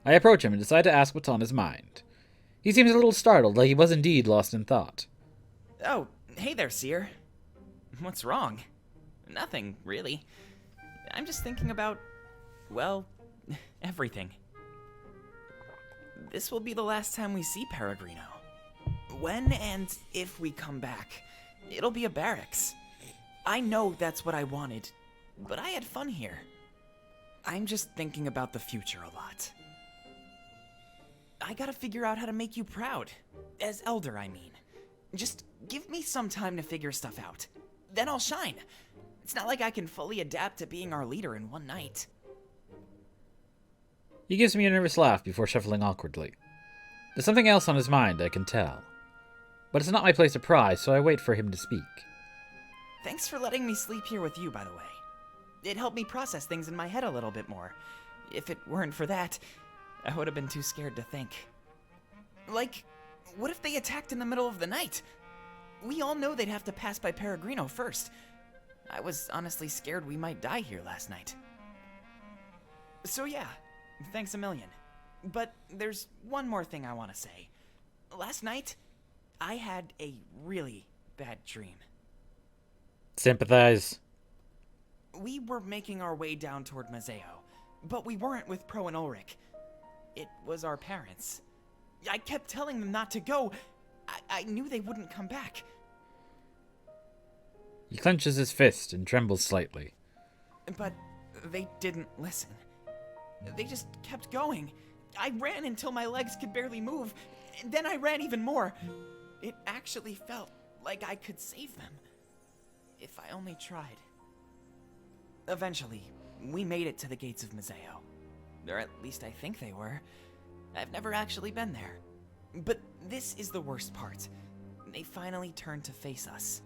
Speaker 1: I approach him and decide to ask what's on his mind. He seems a little startled, like he was indeed lost in thought.
Speaker 3: Oh, hey there, Seer. What's wrong? Nothing, really. I'm just thinking about, well, everything. This will be the last time we see Peregrino. When and if we come back, it'll be a barracks. I know that's what I wanted, but I had fun here. I'm just thinking about the future a lot. I gotta figure out how to make you proud. As Elder, I mean. Just give me some time to figure stuff out. Then I'll shine. It's not like I can fully adapt to being our leader in one night.
Speaker 1: He gives me a nervous laugh before shuffling awkwardly. There's something else on his mind, I can tell. But it's not my place to pry, so I wait for him to speak.
Speaker 3: Thanks for letting me sleep here with you, by the way. It helped me process things in my head a little bit more. If it weren't for that, I would have been too scared to think. Like, what if they attacked in the middle of the night? We all know they'd have to pass by Peregrino first. I was honestly scared we might die here last night. So yeah, thanks a million. But there's one more thing I want to say. Last night, I had a really bad dream.
Speaker 1: Sympathize.
Speaker 3: We were making our way down toward Mazeo, but we weren't with Pro and Ulrich. It was our parents. I kept telling them not to go. I knew they wouldn't come back.
Speaker 1: He clenches his fist and trembles slightly.
Speaker 3: But they didn't listen. They just kept going. I ran until my legs could barely move, and then I ran even more. It actually felt like I could save them. If I only tried. Eventually, we made it to the gates of Mazeo. Or at least I think they were. I've never actually been there. But this is the worst part. They finally turned to face us.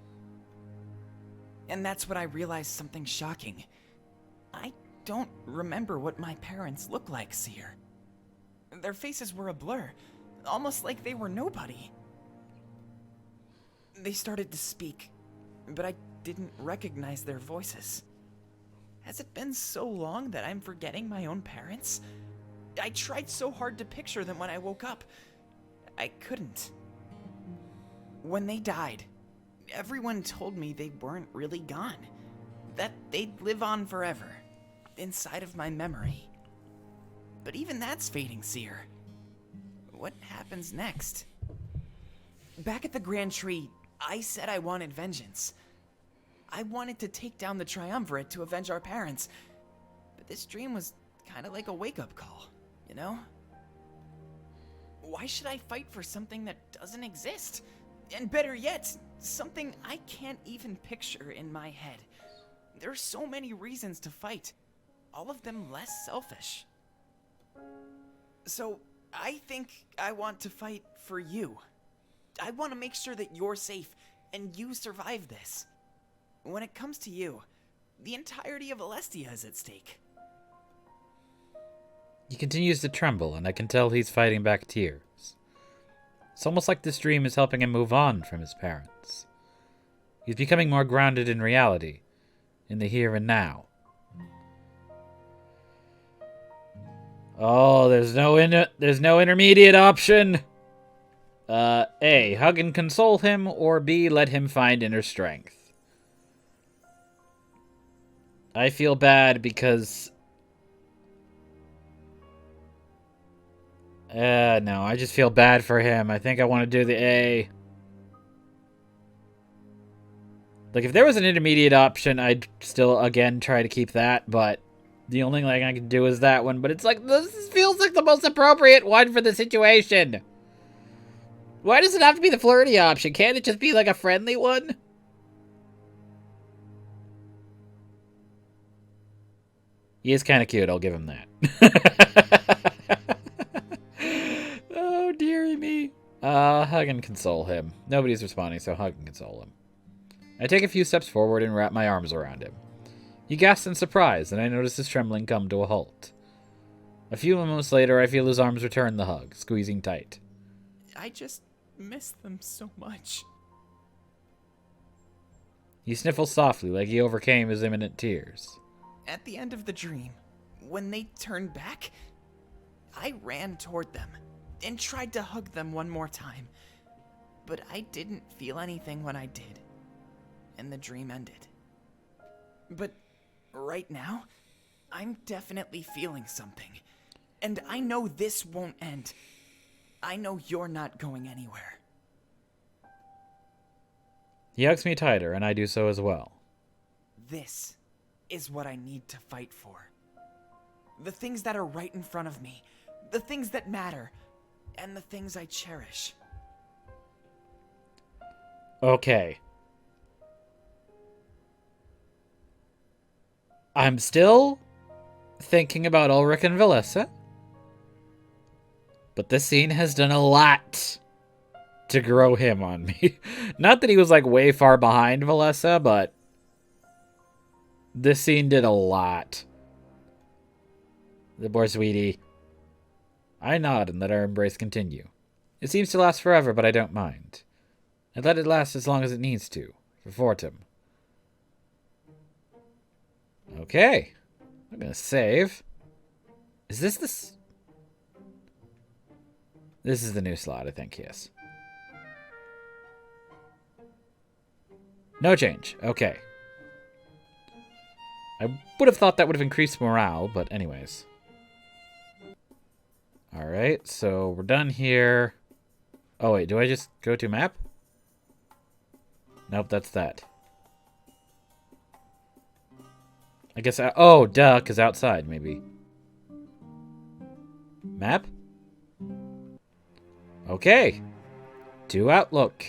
Speaker 3: And that's when I realized something shocking. I don't remember what my parents looked like, Seer. Their faces were a blur, almost like they were nobody. They started to speak, but I didn't recognize their voices. Has it been so long that I'm forgetting my own parents? I tried so hard to picture them when I woke up. I couldn't. When they died, everyone told me they weren't really gone. That they'd live on forever, inside of my memory. But even that's fading, Seer. What happens next? Back at the Grand Tree, I said I wanted vengeance. I wanted to take down the Triumvirate to avenge our parents. But this dream was kind of like a wake-up call, you know? Why should I fight for something that doesn't exist? And better yet, something I can't even picture in my head. There are so many reasons to fight, all of them less selfish. So, I think I want to fight for you. I want to make sure that you're safe and you survive this. When it comes to you, the entirety of Alestia is at stake.
Speaker 1: He continues to tremble, and I can tell he's fighting back tears. It's almost like this dream is helping him move on from his parents. He's becoming more grounded in reality, in the here and now. Oh, there's no intermediate option. A, hug and console him, or B, let him find inner strength. I feel bad because... no, I just feel bad for him. I think I want to do the A. Like, if there was an intermediate option, I'd still, again, try to keep that, but the only thing I can do is that one. But it's like, this feels like the most appropriate one for the situation. Why does it have to be the flirty option? Can't it just be, like, a friendly one? He is kind of cute, I'll give him that. Oh, dearie me. Hug and console him. Nobody's responding, so hug and console him. I take a few steps forward and wrap my arms around him. He gasps in surprise, and I notice his trembling come to a halt. A few moments later, I feel his arms return the hug, squeezing tight.
Speaker 3: I just miss them so much.
Speaker 1: He sniffles softly, like he overcame his imminent tears.
Speaker 3: At the end of the dream, when they turned back, I ran toward them and tried to hug them one more time. But I didn't feel anything when I did, and the dream ended. But right now, I'm definitely feeling something. And I know this won't end. I know you're not going anywhere.
Speaker 1: He hugs me tighter, and I do so as well.
Speaker 3: This is what I need to fight for. The things that are right in front of me. The things that matter. And the things I cherish.
Speaker 1: Okay. I'm still thinking about Ulrich and Valessa. But this scene has done a lot to grow him on me. Not that he was like way far behind Valessa, but this scene did a lot. The poor sweetie. I nod and let our embrace continue. It seems to last forever, but I don't mind. I let it last as long as it needs to, for Fortum. Okay. I'm gonna save. Is this the... This is the new slot, I think, yes. No change. Okay. I would have thought that would have increased morale, but anyways. Alright, so we're done here. Oh, wait, do I just go to map? Nope, that's that. I guess, oh, duh, because outside, maybe. Map? Okay. To Outlook.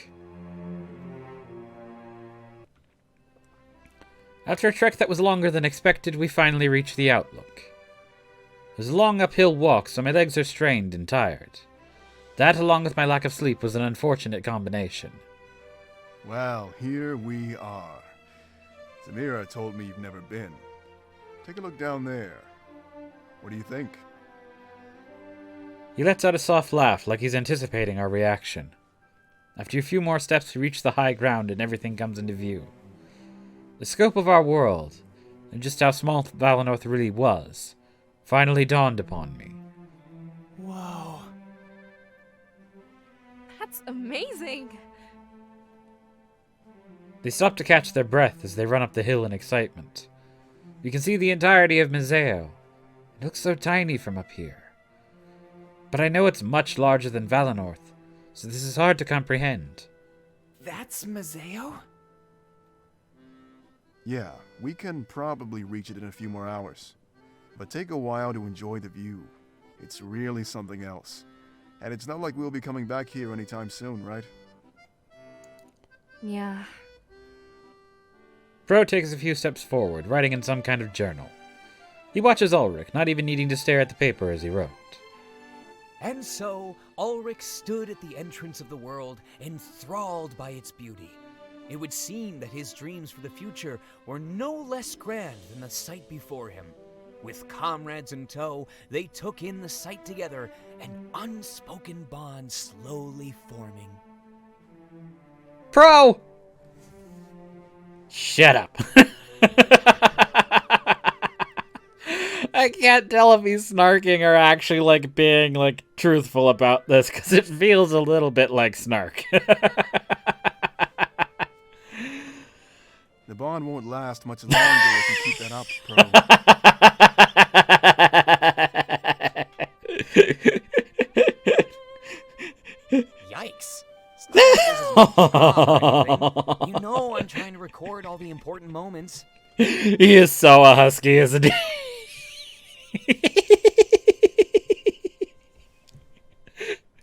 Speaker 1: After a trek that was longer than expected, we finally reached the Outlook. It was a long uphill walk, so my legs are strained and tired. That, along with my lack of sleep, was an unfortunate combination.
Speaker 5: Well, here we are. Zamira told me you've never been. Take a look down there. What do you think?
Speaker 1: He lets out a soft laugh, like he's anticipating our reaction. After a few more steps, we reach the high ground and everything comes into view. The scope of our world, and just how small Valinorth really was, finally dawned upon me.
Speaker 3: Whoa.
Speaker 2: That's amazing!
Speaker 1: They stop to catch their breath as they run up the hill in excitement. You can see the entirety of Mizeo. It looks so tiny from up here. But I know it's much larger than Valinorth, so this is hard to comprehend.
Speaker 3: That's Mazeo?
Speaker 5: Yeah, we can probably reach it in a few more hours. But take a while to enjoy the view. It's really something else. And it's not like we'll be coming back here anytime soon, right?
Speaker 2: Yeah.
Speaker 1: Fro takes a few steps forward, writing in some kind of journal. He watches Ulrich, not even needing to stare at the paper as he wrote.
Speaker 6: And so, Ulrich stood at the entrance of the world, enthralled by its beauty. It would seem that his dreams for the future were no less grand than the sight before him. With comrades in tow, they took in the sight together, an unspoken bond slowly forming.
Speaker 1: Pro! Shut up. I can't tell if he's snarking or actually, like, being, like, truthful about this, because it feels a little bit like snark.
Speaker 5: The bond won't last much longer if you keep that up, Pro.
Speaker 6: Yikes. It's not like this is my job or anything. You know I'm trying to record all the important moments.
Speaker 1: He is so a husky, isn't he?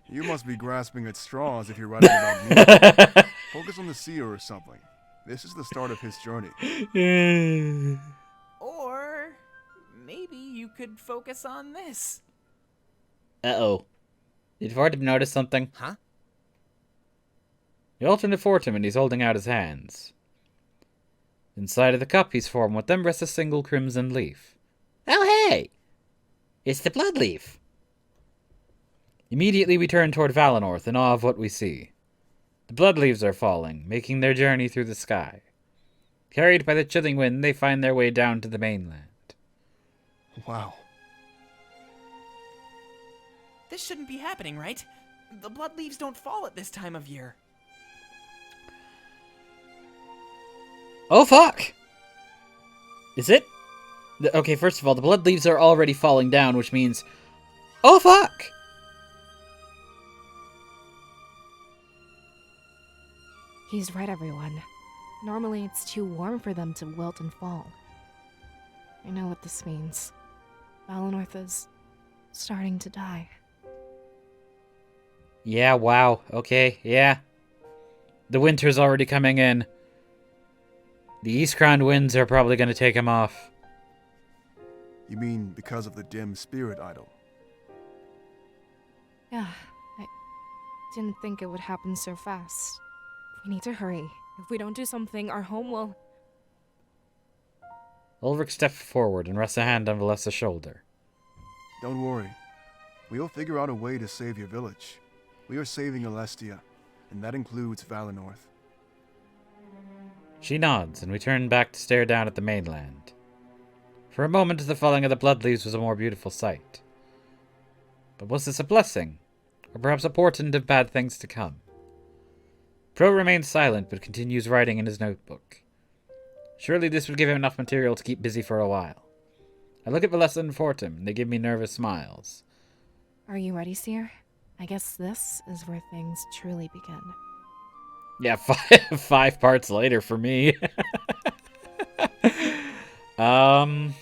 Speaker 5: You must be grasping at straws if you're writing about me. Focus on the seer or something. This is the start of his journey.
Speaker 3: Or maybe you could focus on this.
Speaker 1: Uh-oh. Did Fortum notice something?
Speaker 6: Huh?
Speaker 1: You alternate Fortum and he's holding out his hands. Inside of the cup he's formed with them rests a single crimson leaf. Oh hey! It's the blood leaf. Immediately we turn toward Valinorth in awe of what we see. The blood leaves are falling, making their journey through the sky. Carried by the chilling wind, they find their way down to the mainland.
Speaker 5: Wow.
Speaker 3: This shouldn't be happening, right? The blood leaves don't fall at this time of year.
Speaker 1: Oh fuck! Is it? Okay, first of all, the blood leaves are already falling down, which means... Oh fuck!
Speaker 2: He's right, everyone. Normally it's too warm for them to wilt and fall. I know what this means. Valinorth is starting to die.
Speaker 1: Yeah, wow. Okay, yeah. The winter's already coming in. The East Crown winds are probably going to take him off.
Speaker 5: You mean because of the dim spirit idol?
Speaker 2: Yeah, I didn't think it would happen so fast. We need to hurry. If we don't do something, our home will...
Speaker 1: Ulrich steps forward and rests a hand on Valessa's shoulder.
Speaker 5: Don't worry. We'll figure out a way to save your village. We are saving Alestia, and that includes Valinorth.
Speaker 1: She nods, and we turn back to stare down at the mainland. For a moment, the falling of the blood leaves was a more beautiful sight. But was this a blessing? Or perhaps a portent of bad things to come? Pro remains silent, but continues writing in his notebook. Surely this would give him enough material to keep busy for a while. I look at Valessa and Fortum, and they give me nervous smiles.
Speaker 2: Are you ready, Seer? I guess this is where things truly begin.
Speaker 1: Yeah, 5 parts later for me. Alright,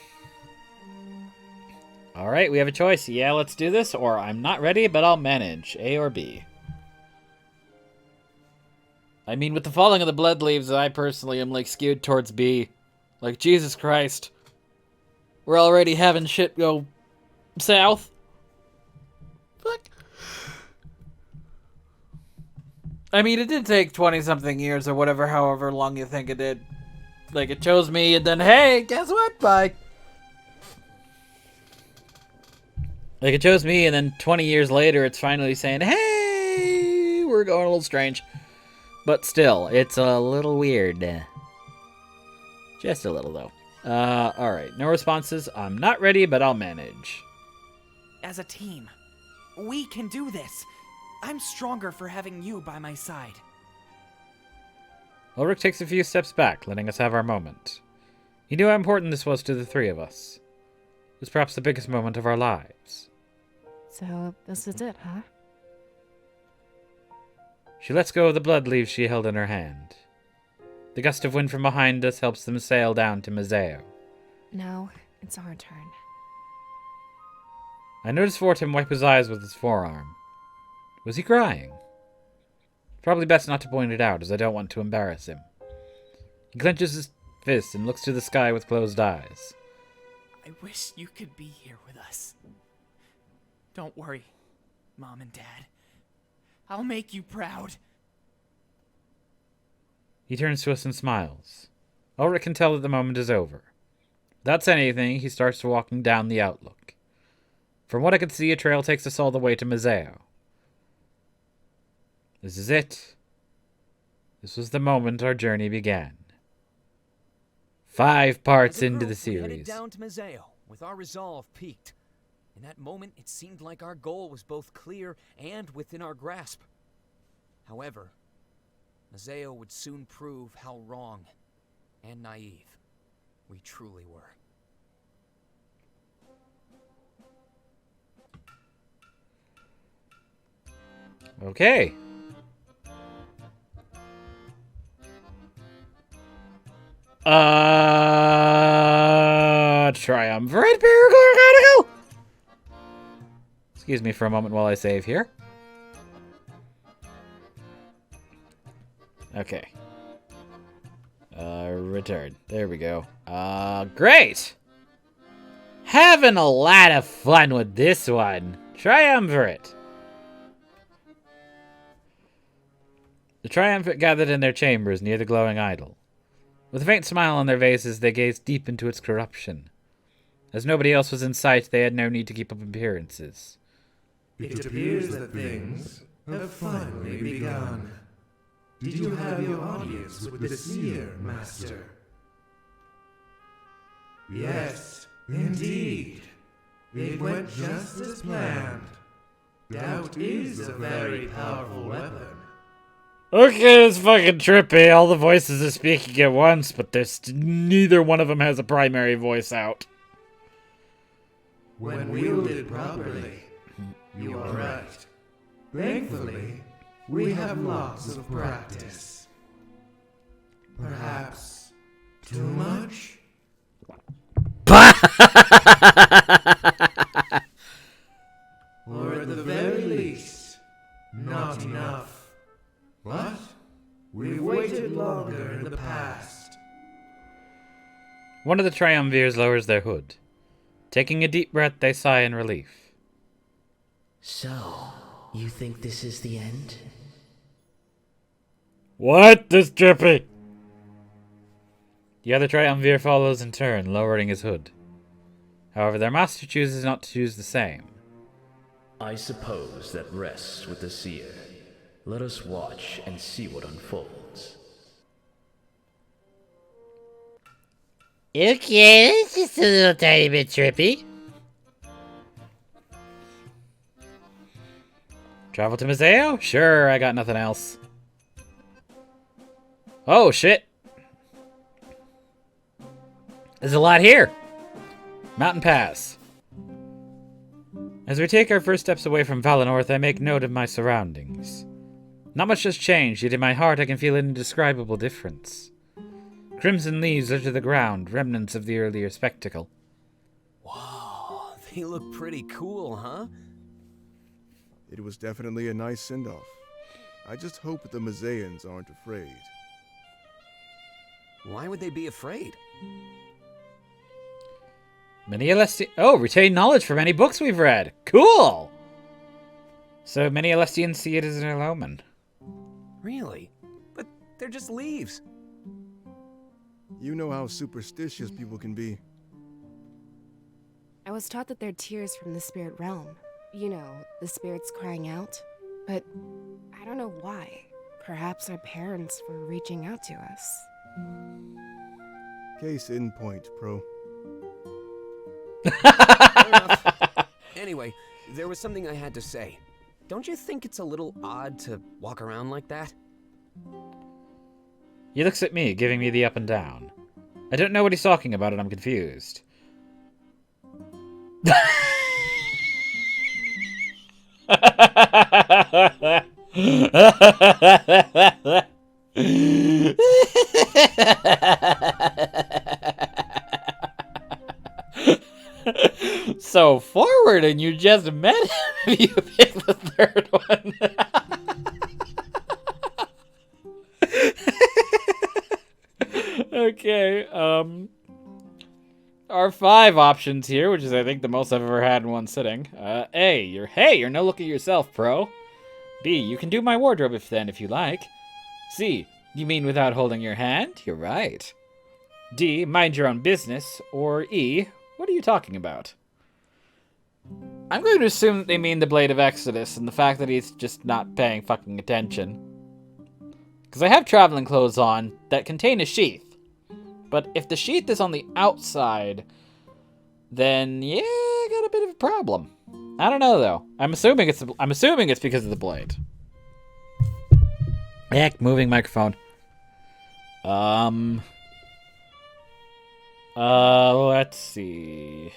Speaker 1: we have a choice. Yeah, let's do this, or I'm not ready, but I'll manage. A or B. I mean, with the falling of the blood leaves, I personally am, like, skewed towards B. Like, Jesus Christ. We're already having shit go south. Fuck. I mean, it did take 20-something years or whatever, however long you think it did. Like, it chose me, and then, hey, guess what? Bye. Like, it chose me, and then 20 years later, it's finally saying, hey, we're going a little strange. But still, it's a little weird. Just a little, though. Alright, no responses. I'm not ready, but I'll manage.
Speaker 3: As a team, we can do this. I'm stronger for having you by my side.
Speaker 1: Ulrich takes a few steps back, letting us have our moment. He knew how important this was to the three of us. It was perhaps the biggest moment of our lives.
Speaker 2: So, this is it, huh?
Speaker 1: She lets go of the blood leaves she held in her hand. The gust of wind from behind us helps them sail down to Mazeo.
Speaker 2: Now, it's our turn.
Speaker 1: I noticed Vortim wipe his eyes with his forearm. Was he crying? Probably best not to point it out, as I don't want to embarrass him. He clenches his fist and looks to the sky with closed eyes.
Speaker 3: I wish you could be here with us. Don't worry, Mom and Dad. I'll make you proud.
Speaker 1: He turns to us and smiles. Ulrich can tell that the moment is over. Without saying anything, he starts walking down the outlook. From what I could see, a trail takes us all the way to Mazeo. This is it. This was the moment our journey began. 5 parts
Speaker 6: As a
Speaker 1: into
Speaker 6: group,
Speaker 1: the
Speaker 6: we headed
Speaker 1: series.
Speaker 6: down to Mazeo, with our resolve peaked. In that moment, it seemed like our goal was both clear and within our grasp. However, Mazeo would soon prove how wrong and naive we truly were.
Speaker 1: Okay. Triumvirate Paragon. Excuse me for a moment while I save here. Okay. Return. There we go. Great! Having a lot of fun with this one. Triumvirate. The triumvirate gathered in their chambers near the glowing idol. With a faint smile on their faces, they gazed deep into its corruption. As nobody else was in sight, they had no need to keep up appearances.
Speaker 4: It appears that things have finally begun. Did you have your audience with the seer, Master? Yes, indeed. It went just as planned. Doubt is a very powerful weapon.
Speaker 1: Okay, it's fucking trippy. All the voices are speaking at once, but neither one of them has a primary voice out.
Speaker 4: When wielded properly, you are right. Thankfully, we have lots of practice. Perhaps too much? Or at the very least, not enough. But we've waited longer in the past.
Speaker 1: One of the triumvirs lowers their hood. Taking a deep breath, they sigh in relief.
Speaker 7: So, you think this is the end?
Speaker 1: What? This trippy? The other triumvir follows in turn, lowering his hood. However, their master chooses not to choose the same.
Speaker 7: I suppose that rests with the seer. Let us watch and see what unfolds.
Speaker 1: Okay, it's just a little tiny bit trippy. Travel to Mazeo? Sure, I got nothing else. Oh, shit. There's a lot here. Mountain Pass. As we take our first steps away from Valinorth, I make note of my surroundings. Not much has changed, yet in my heart I can feel an indescribable difference. Crimson leaves litter the ground, remnants of the earlier spectacle.
Speaker 6: Wow, they look pretty cool, huh?
Speaker 5: It was definitely a nice send-off. I just hope that the Mazeans aren't afraid.
Speaker 6: Why would they be afraid?
Speaker 1: Many Alesti- Oh, retain knowledge from any books we've read. Cool! So many Alestians see it as an omen.
Speaker 6: Really? But they're just leaves.
Speaker 5: You know how superstitious people can be.
Speaker 2: I was taught that they're tears from the spirit realm. You know, the spirits crying out. But I don't know why. Perhaps our parents were reaching out to us.
Speaker 5: Case in point, Pro.
Speaker 6: Fair enough. Anyway, there was something I had to say. Don't you think it's a little odd to walk around like that?
Speaker 1: He looks at me, giving me the up and down. I don't know what he's talking about, and I'm confused. So forward, and you just met him. You picked the third one. Okay. Our 5 options here, which is I think the most I've ever had in one sitting. A, you're no look at yourself, pro. B, you can do my wardrobe if you like. C, you mean without holding your hand? You're right. D, mind your own business. Or E, what are you talking about? I'm going to assume that they mean the Blade of Exodus and the fact that he's just not paying fucking attention. Because I have traveling clothes on that contain a sheath. But if the sheath is on the outside, then yeah, I got a bit of a problem. I don't know though. I'm assuming it's because of the blade. Heck, moving microphone. Let's see.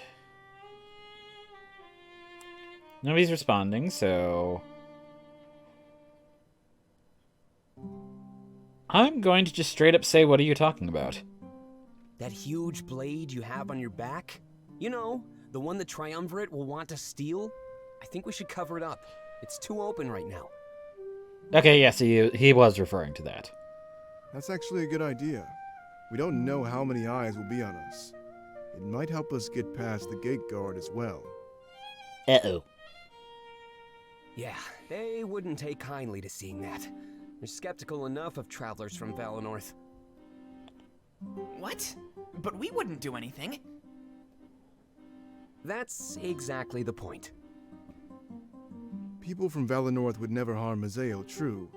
Speaker 1: Nobody's responding, so I'm going to just straight up say, what are you talking about?
Speaker 6: That huge blade you have on your back? You know, the one the Triumvirate will want to steal? I think we should cover it up. It's too open right now.
Speaker 1: Okay, yes, he was referring to that.
Speaker 5: That's actually a good idea. We don't know how many eyes will be on us. It might help us get past the gate guard as well.
Speaker 1: Uh-oh.
Speaker 6: Yeah, they wouldn't take kindly to seeing that. They're skeptical enough of travelers from Valinorth.
Speaker 3: What? But we wouldn't do anything.
Speaker 6: That's exactly the point.
Speaker 5: People from Valinorth would never harm Mazael, true.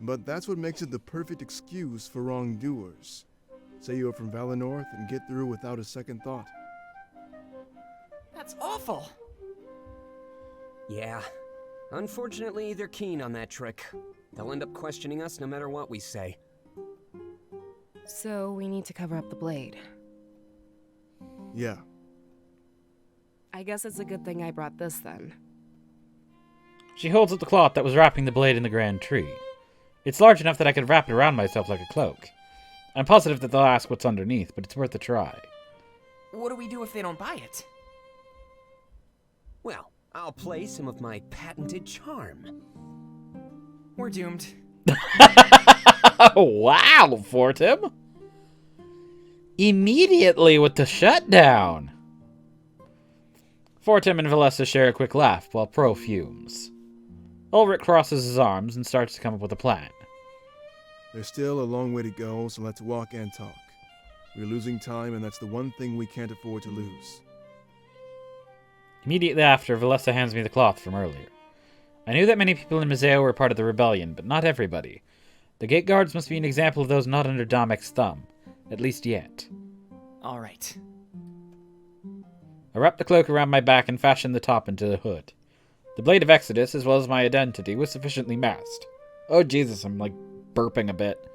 Speaker 5: But that's what makes it the perfect excuse for wrongdoers. Say you're from Valinorth and get through without a second thought.
Speaker 3: That's awful.
Speaker 6: Yeah. Unfortunately, they're keen on that trick. They'll end up questioning us no matter what we say.
Speaker 2: So we need to cover up the blade.
Speaker 5: Yeah.
Speaker 2: I guess it's a good thing I brought this then.
Speaker 1: She holds up the cloth that was wrapping the blade in the grand tree. It's large enough that I could wrap it around myself like a cloak. I'm positive that they'll ask what's underneath, but it's worth a try.
Speaker 3: What do we do if they don't buy it?
Speaker 6: Well, I'll play some of my patented charm.
Speaker 3: We're doomed.
Speaker 1: Wow, Fortim! Immediately with the shutdown! Fortim and Valessa share a quick laugh while Pro fumes. Ulrich crosses his arms and starts to come up with a plan.
Speaker 5: There's still a long way to go, so let's walk and talk. We're losing time, and that's the one thing we can't afford to lose.
Speaker 1: Immediately after, Valessa hands me the cloth from earlier. I knew that many people in Mazeo were part of the rebellion, but not everybody. The gate guards must be an example of those not under Domek's thumb. At least yet.
Speaker 3: All right.
Speaker 1: I wrapped the cloak around my back and fashioned the top into a hood. The Blade of Exodus, as well as my identity, was sufficiently masked. Oh Jesus, I'm like burping a bit.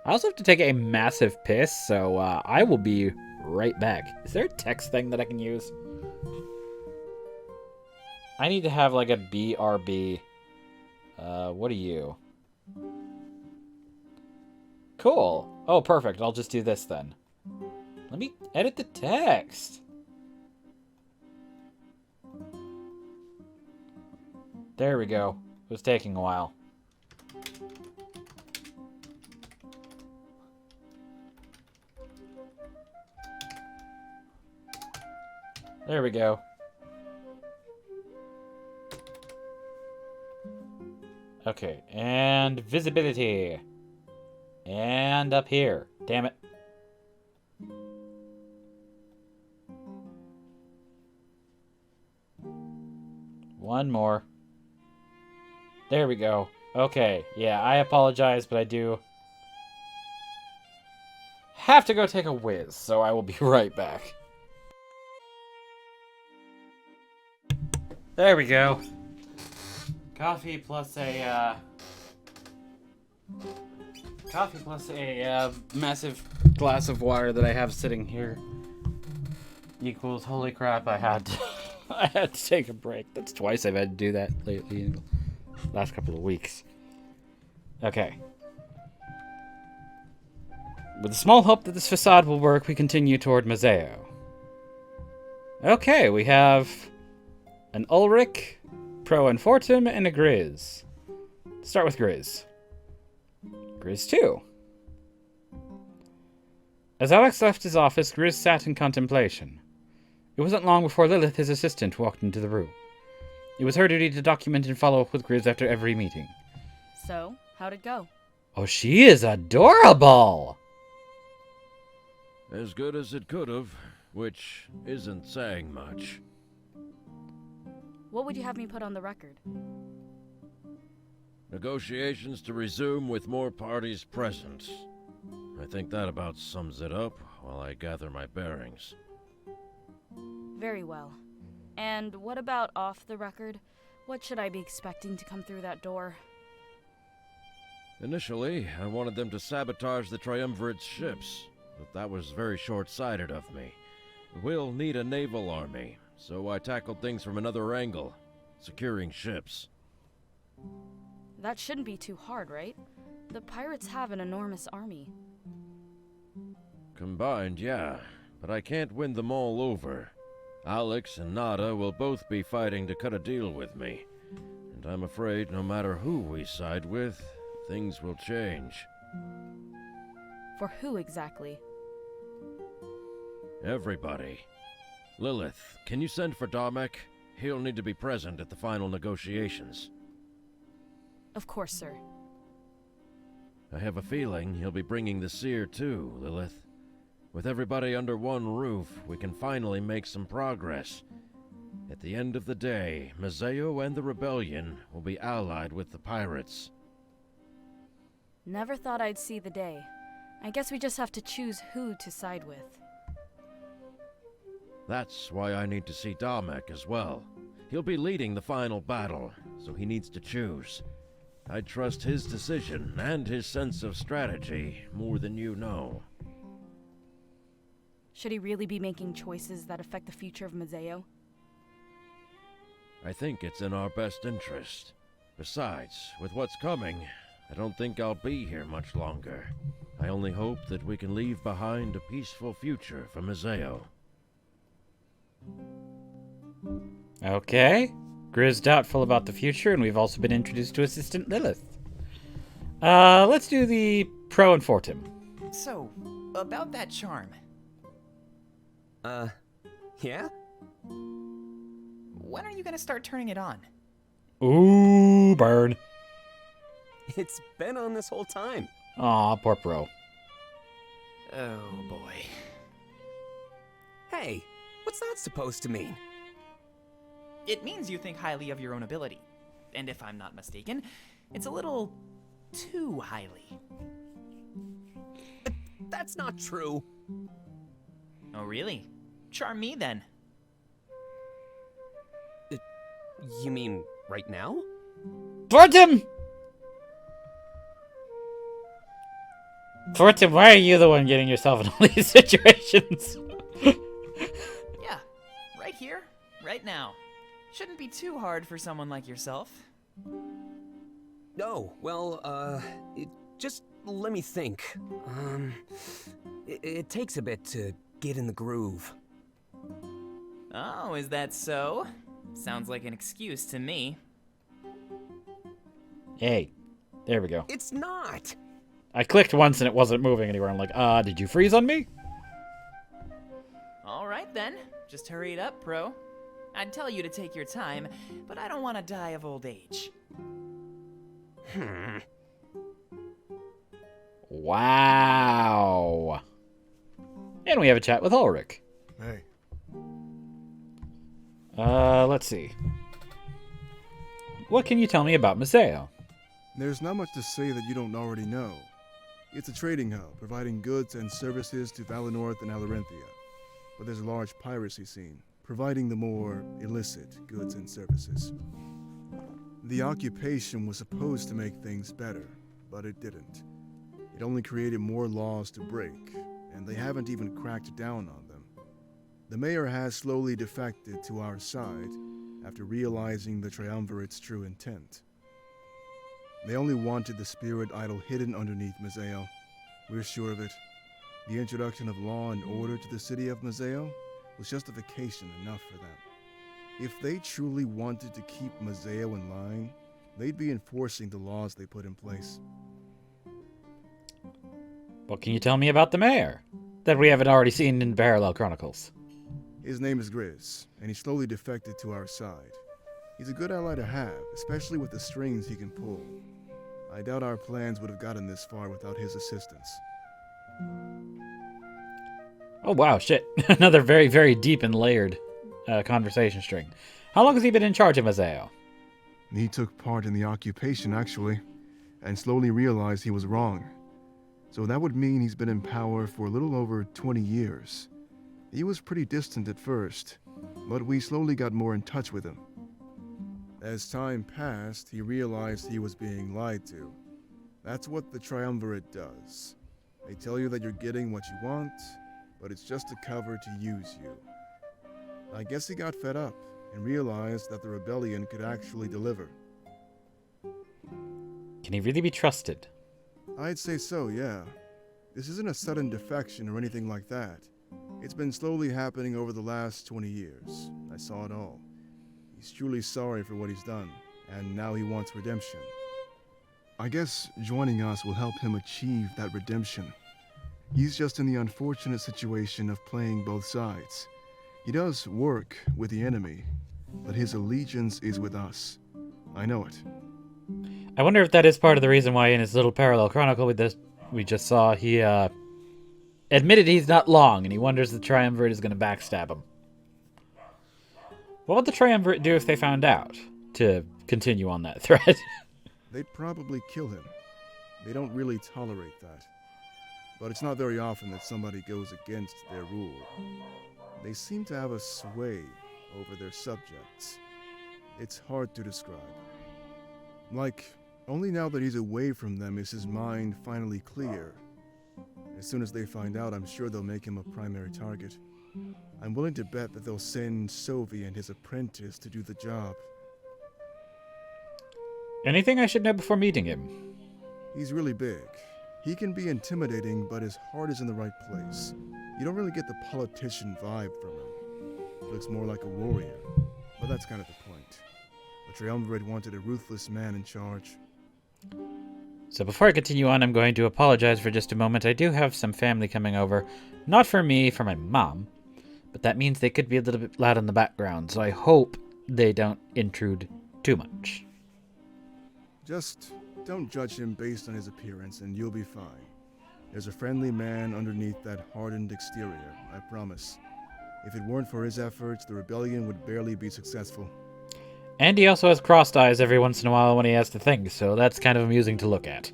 Speaker 1: I also have to take a massive piss, so I will be right back. Is there a text thing that I can use? I need to have like a BRB. What are you? Cool. Oh, perfect. I'll just do this then. Let me edit the text. There we go. It was taking a while. There we go. Okay, and visibility. And up here. Damn it. One more. There we go. Okay, yeah, I apologize, but I do have to go take a whiz, so I will be right back. There we go. Coffee plus a massive glass of water that I have sitting here equals, holy crap, I had to I had to take a break. That's twice I've had to do that lately in the last couple of weeks. Okay. With the small hope that this facade will work, we continue toward Mazeo. Okay, we have an Ulrich, Pro and Fortum, and a Grizz. Start with Grizz. Grizz 2. As Alex left his office, Grizz sat in contemplation. It wasn't long before Lilith, his assistant, walked into the room. It was her duty to document and follow up with Grizz after every meeting.
Speaker 8: So, how'd it go?
Speaker 1: Oh, she is adorable!
Speaker 9: As good as it could have, which isn't saying much.
Speaker 8: What would you have me put on the record?
Speaker 9: Negotiations to resume with more parties present. I think that about sums it up while I gather my bearings.
Speaker 8: Very well. And what about off the record? What should I be expecting to come through that door?
Speaker 9: Initially, I wanted them to sabotage the Triumvirate's ships, but that was very short-sighted of me. We'll need a naval army, so I tackled things from another angle, securing ships.
Speaker 8: That shouldn't be too hard, right? The pirates have an enormous army.
Speaker 9: Combined, yeah, but I can't win them all over. Alex and Nada will both be fighting to cut a deal with me, and I'm afraid no matter who we side with, things will change.
Speaker 8: For who exactly?
Speaker 9: Everybody. Lilith, can you send for Domek? He'll need to be present at the final negotiations.
Speaker 8: Of course, sir.
Speaker 9: I have a feeling he'll be bringing the seer too, Lilith. With everybody under one roof, we can finally make some progress. At the end of the day, Mazeo and the Rebellion will be allied with the pirates.
Speaker 8: Never thought I'd see the day. I guess we just have to choose who to side with.
Speaker 9: That's why I need to see Domek as well. He'll be leading the final battle, so he needs to choose. I trust his decision and his sense of strategy more than you know.
Speaker 8: Should he really be making choices that affect the future of Mazeo?
Speaker 9: I think it's in our best interest. Besides, with what's coming, I don't think I'll be here much longer. I only hope that we can leave behind a peaceful future for Mazeo.
Speaker 1: Okay. Grizz doubtful about the future, and we've also been introduced to Assistant Lilith. Let's do the Pro and Fortum.
Speaker 3: So, about that charm.
Speaker 10: Yeah?
Speaker 3: When are you gonna start turning it on?
Speaker 1: Ooh, burn.
Speaker 10: It's been on this whole time.
Speaker 1: Aw, poor Pro.
Speaker 3: Oh boy.
Speaker 10: Hey, what's that supposed to mean?
Speaker 3: It means you think highly of your own ability. And if I'm not mistaken, it's a little too highly.
Speaker 10: That's not true.
Speaker 3: Oh really? Charm me then.
Speaker 10: You mean right now?
Speaker 1: Fortum! Fortum, why are you the one getting yourself in all these situations?
Speaker 3: Yeah, right here, right now. Shouldn't be too hard for someone like yourself.
Speaker 10: Oh, well, just let me think. It takes a bit to get in the groove.
Speaker 3: Oh, is that so? Sounds like an excuse to me.
Speaker 1: Hey, there we go.
Speaker 10: It's not!
Speaker 1: I clicked once and it wasn't moving anywhere. I'm like, did you freeze on me?
Speaker 3: Alright then, just hurry it up, Pro. I'd tell you to take your time, but I don't want to die of old age.
Speaker 1: Wow. And we have a chat with Ulrich.
Speaker 5: Hey,
Speaker 1: Let's see. What can you tell me about Mazeo?
Speaker 5: there's not much to say that you don't already know. It's a trading hub, providing goods and services to Valinorth and Alarenthia. But there's a large piracy scene, providing the more illicit goods and services. The occupation was supposed to make things better, but it didn't. It only created more laws to break, and they haven't even cracked down on them. The mayor has slowly defected to our side after realizing the Triumvirate's true intent. They only wanted the spirit idol hidden underneath Mazeo. We're sure of it. The introduction of law and order to the city of Mazeo was justification enough for them. If they truly wanted to keep Mazeo in line, they'd be enforcing the laws they put in place.
Speaker 1: What can you tell me about the mayor that we haven't already seen in Parallel Chronicles?
Speaker 5: His name is Grizz, and he slowly defected to our side. He's a good ally to have, especially with the strings he can pull. I doubt our plans would have gotten this far without his assistance.
Speaker 1: Oh wow, shit. Another very, very deep and layered conversation string. How long has he been in charge of Mazeo?
Speaker 5: He took part in the occupation, actually, and slowly realized he was wrong. So that would mean he's been in power for a little over 20 years. He was pretty distant at first, but we slowly got more in touch with him. As time passed, he realized he was being lied to. That's what the Triumvirate does. They tell you that you're getting what you want, but it's just a cover to use you. I guess he got fed up and realized that the rebellion could actually deliver.
Speaker 1: Can he really be trusted?
Speaker 5: I'd say so, yeah. This isn't a sudden defection or anything like that. It's been slowly happening over the last 20 years. I saw it all. He's truly sorry for what he's done, and now he wants redemption. I guess joining us will help him achieve that redemption. He's just in the unfortunate situation of playing both sides. He does work with the enemy, but his allegiance is with us. I know it.
Speaker 1: I wonder if that is part of the reason why in his little parallel chronicle with this we just saw, he admitted he's not long, and he wonders the Triumvirate is going to backstab him. What would the Triumvirate do if they found out, to continue on that thread?
Speaker 5: They'd probably kill him. They don't really tolerate that. But it's not very often that somebody goes against their rule. They seem to have a sway over their subjects. It's hard to describe. Like, only now that he's away from them is his mind finally clear. As soon as they find out, I'm sure they'll make him a primary target. I'm willing to bet that they'll send Sovi and his apprentice to do the job.
Speaker 1: Anything I should know before meeting him?
Speaker 5: He's really big. He can be intimidating, but his heart is in the right place. You don't really get the politician vibe from him. He looks more like a warrior, but that's kind of the point. The Triumvirate wanted a ruthless man in charge.
Speaker 1: So before I continue on, I'm going to apologize for just a moment. I do have some family coming over. Not for me, for my mom. But that means they could be a little bit loud in the background, so I hope they don't intrude too much.
Speaker 5: Just don't judge him based on his appearance, and you'll be fine. There's a friendly man underneath that hardened exterior, I promise. If it weren't for his efforts, the rebellion would barely be successful.
Speaker 1: And he also has crossed eyes every once in a while when he has to think, so that's kind of amusing to look at.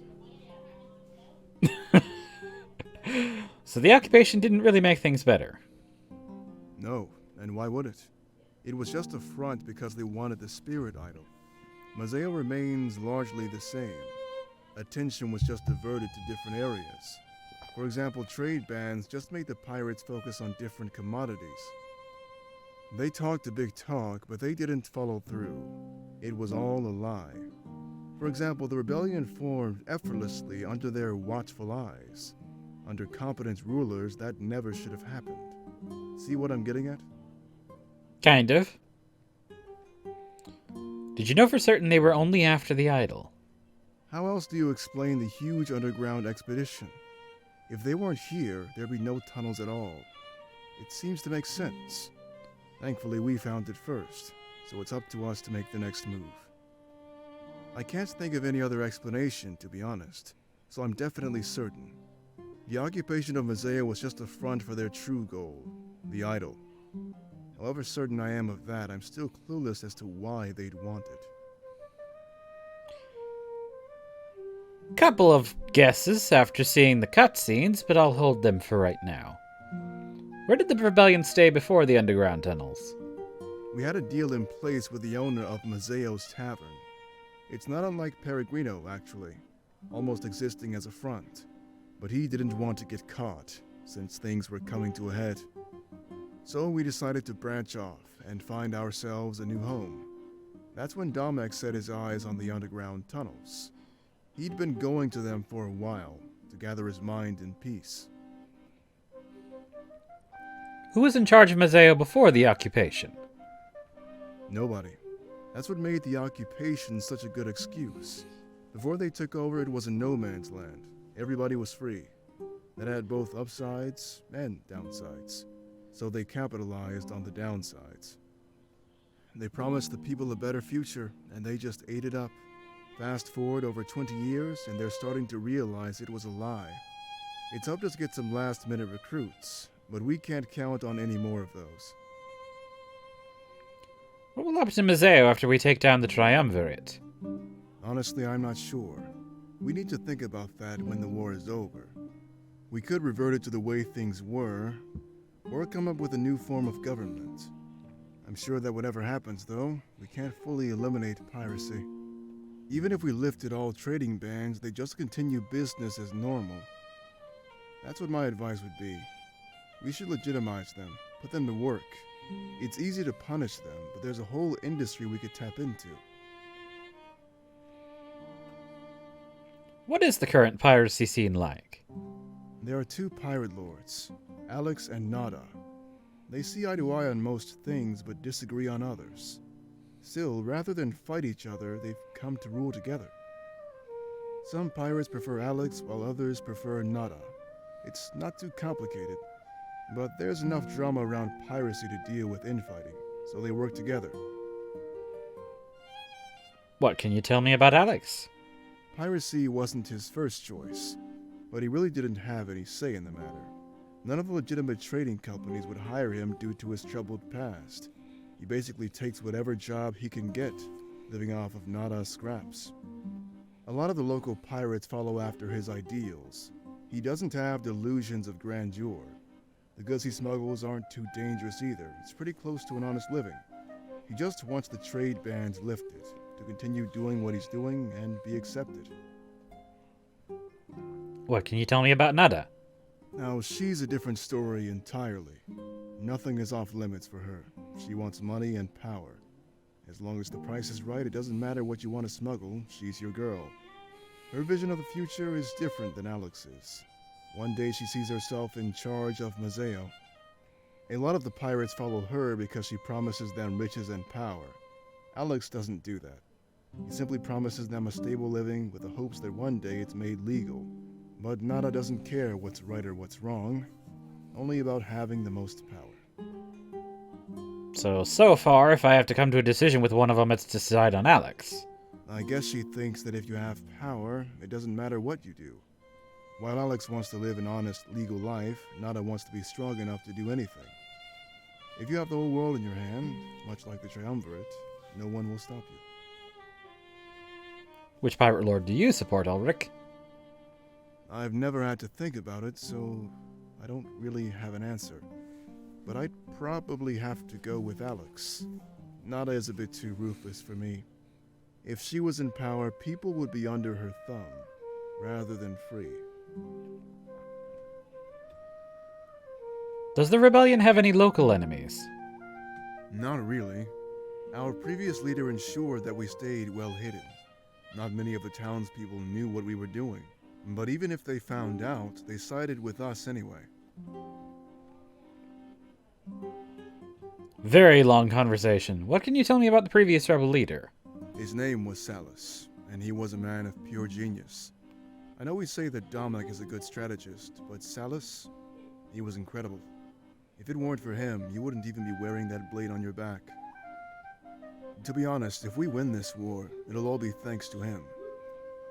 Speaker 1: So the occupation didn't really make things better.
Speaker 5: No, and why would it? It was just a front because they wanted the spirit idol. Mazeo remains largely the same. Attention was just diverted to different areas. For example, trade bans just made the pirates focus on different commodities. They talked a big talk, but they didn't follow through. It was all a lie. For example, the rebellion formed effortlessly under their watchful eyes. Under competent rulers, that never should have happened. See what I'm getting at?
Speaker 1: Kind of. Did you know for certain they were only after the idol?
Speaker 5: How else do you explain the huge underground expedition? If they weren't here, there'd be no tunnels at all. It seems to make sense. Thankfully, we found it first, so it's up to us to make the next move. I can't think of any other explanation, to be honest, so I'm definitely certain. The occupation of Mazeo was just a front for their true goal, the idol. However certain I am of that, I'm still clueless as to why they'd want it.
Speaker 1: Couple of guesses after seeing the cutscenes, but I'll hold them for right now. Where did the rebellion stay before the underground tunnels?
Speaker 5: We had a deal in place with the owner of Mazeo's Tavern. It's not unlike Peregrino, actually, almost existing as a front. But he didn't want to get caught, since things were coming to a head. So we decided to branch off and find ourselves a new home. That's when Domek set his eyes on the underground tunnels. He'd been going to them for a while to gather his mind in peace.
Speaker 1: Who was in charge of Mazeo before the occupation?
Speaker 5: Nobody. That's what made the occupation such a good excuse. Before they took over, it was a no man's land. Everybody was free. That had both upsides and downsides. So they capitalized on the downsides. They promised the people a better future, and they just ate it up. Fast forward over 20 years, and they're starting to realize it was a lie. It's helped us get some last-minute recruits, but we can't count on any more of those.
Speaker 1: What will happen to Mazeo after we take down the Triumvirate?
Speaker 5: Honestly, I'm not sure. We need to think about that when the war is over. We could revert it to the way things were, or come up with a new form of government. I'm sure that whatever happens, though, we can't fully eliminate piracy. Even if we lifted all trading bans, they just continue business as normal. That's what my advice would be. We should legitimize them, put them to work. It's easy to punish them, but there's a whole industry we could tap into.
Speaker 1: What is the current piracy scene like?
Speaker 5: There are two pirate lords, Alex and Nada. They see eye to eye on most things, but disagree on others. Still, rather than fight each other, they've come to rule together. Some pirates prefer Alex, while others prefer Nada. It's not too complicated, but there's enough drama around piracy to deal with infighting, so they work together.
Speaker 1: What can you tell me about Alex?
Speaker 5: Piracy wasn't his first choice, but he really didn't have any say in the matter. None of the legitimate trading companies would hire him due to his troubled past. He basically takes whatever job he can get, living off of Nada's scraps. A lot of the local pirates follow after his ideals. He doesn't have delusions of grandeur. The goods he smuggles aren't too dangerous either. It's pretty close to an honest living. He just wants the trade bans lifted, to continue doing what he's doing and be accepted.
Speaker 1: What can you tell me about Nada?
Speaker 5: Now, she's a different story entirely. Nothing is off limits for her. She wants money and power. As long as the price is right, it doesn't matter what you want to smuggle, she's your girl. Her vision of the future is different than Alex's. One day she sees herself in charge of Mazeo. A lot of the pirates follow her because she promises them riches and power. Alex doesn't do that. He simply promises them a stable living with the hopes that one day it's made legal. But Nada doesn't care what's right or what's wrong, only about having the most power.
Speaker 1: So far, if I have to come to a decision with one of them, it's to decide on Alex.
Speaker 5: I guess she thinks that if you have power, it doesn't matter what you do. While Alex wants to live an honest, legal life, Nada wants to be strong enough to do anything. If you have the whole world in your hand, much like the Triumvirate, no one will stop you.
Speaker 1: Which pirate lord do you support, Ulrich?
Speaker 5: I've never had to think about it, so I don't really have an answer. But I'd probably have to go with Alex. Nada is a bit too ruthless for me. If she was in power, people would be under her thumb, rather than free.
Speaker 1: Does the rebellion have any local enemies?
Speaker 5: Not really. Our previous leader ensured that we stayed well hidden. Not many of the townspeople knew what we were doing. But even if they found out, they sided with us anyway.
Speaker 1: Very long conversation. What can you tell me about the previous rebel leader?
Speaker 5: His name was Salus, and he was a man of pure genius. I know we say that Domek is a good strategist, but Salus, he was incredible. If it weren't for him, you wouldn't even be wearing that blade on your back. To be honest, if we win this war, it'll all be thanks to him.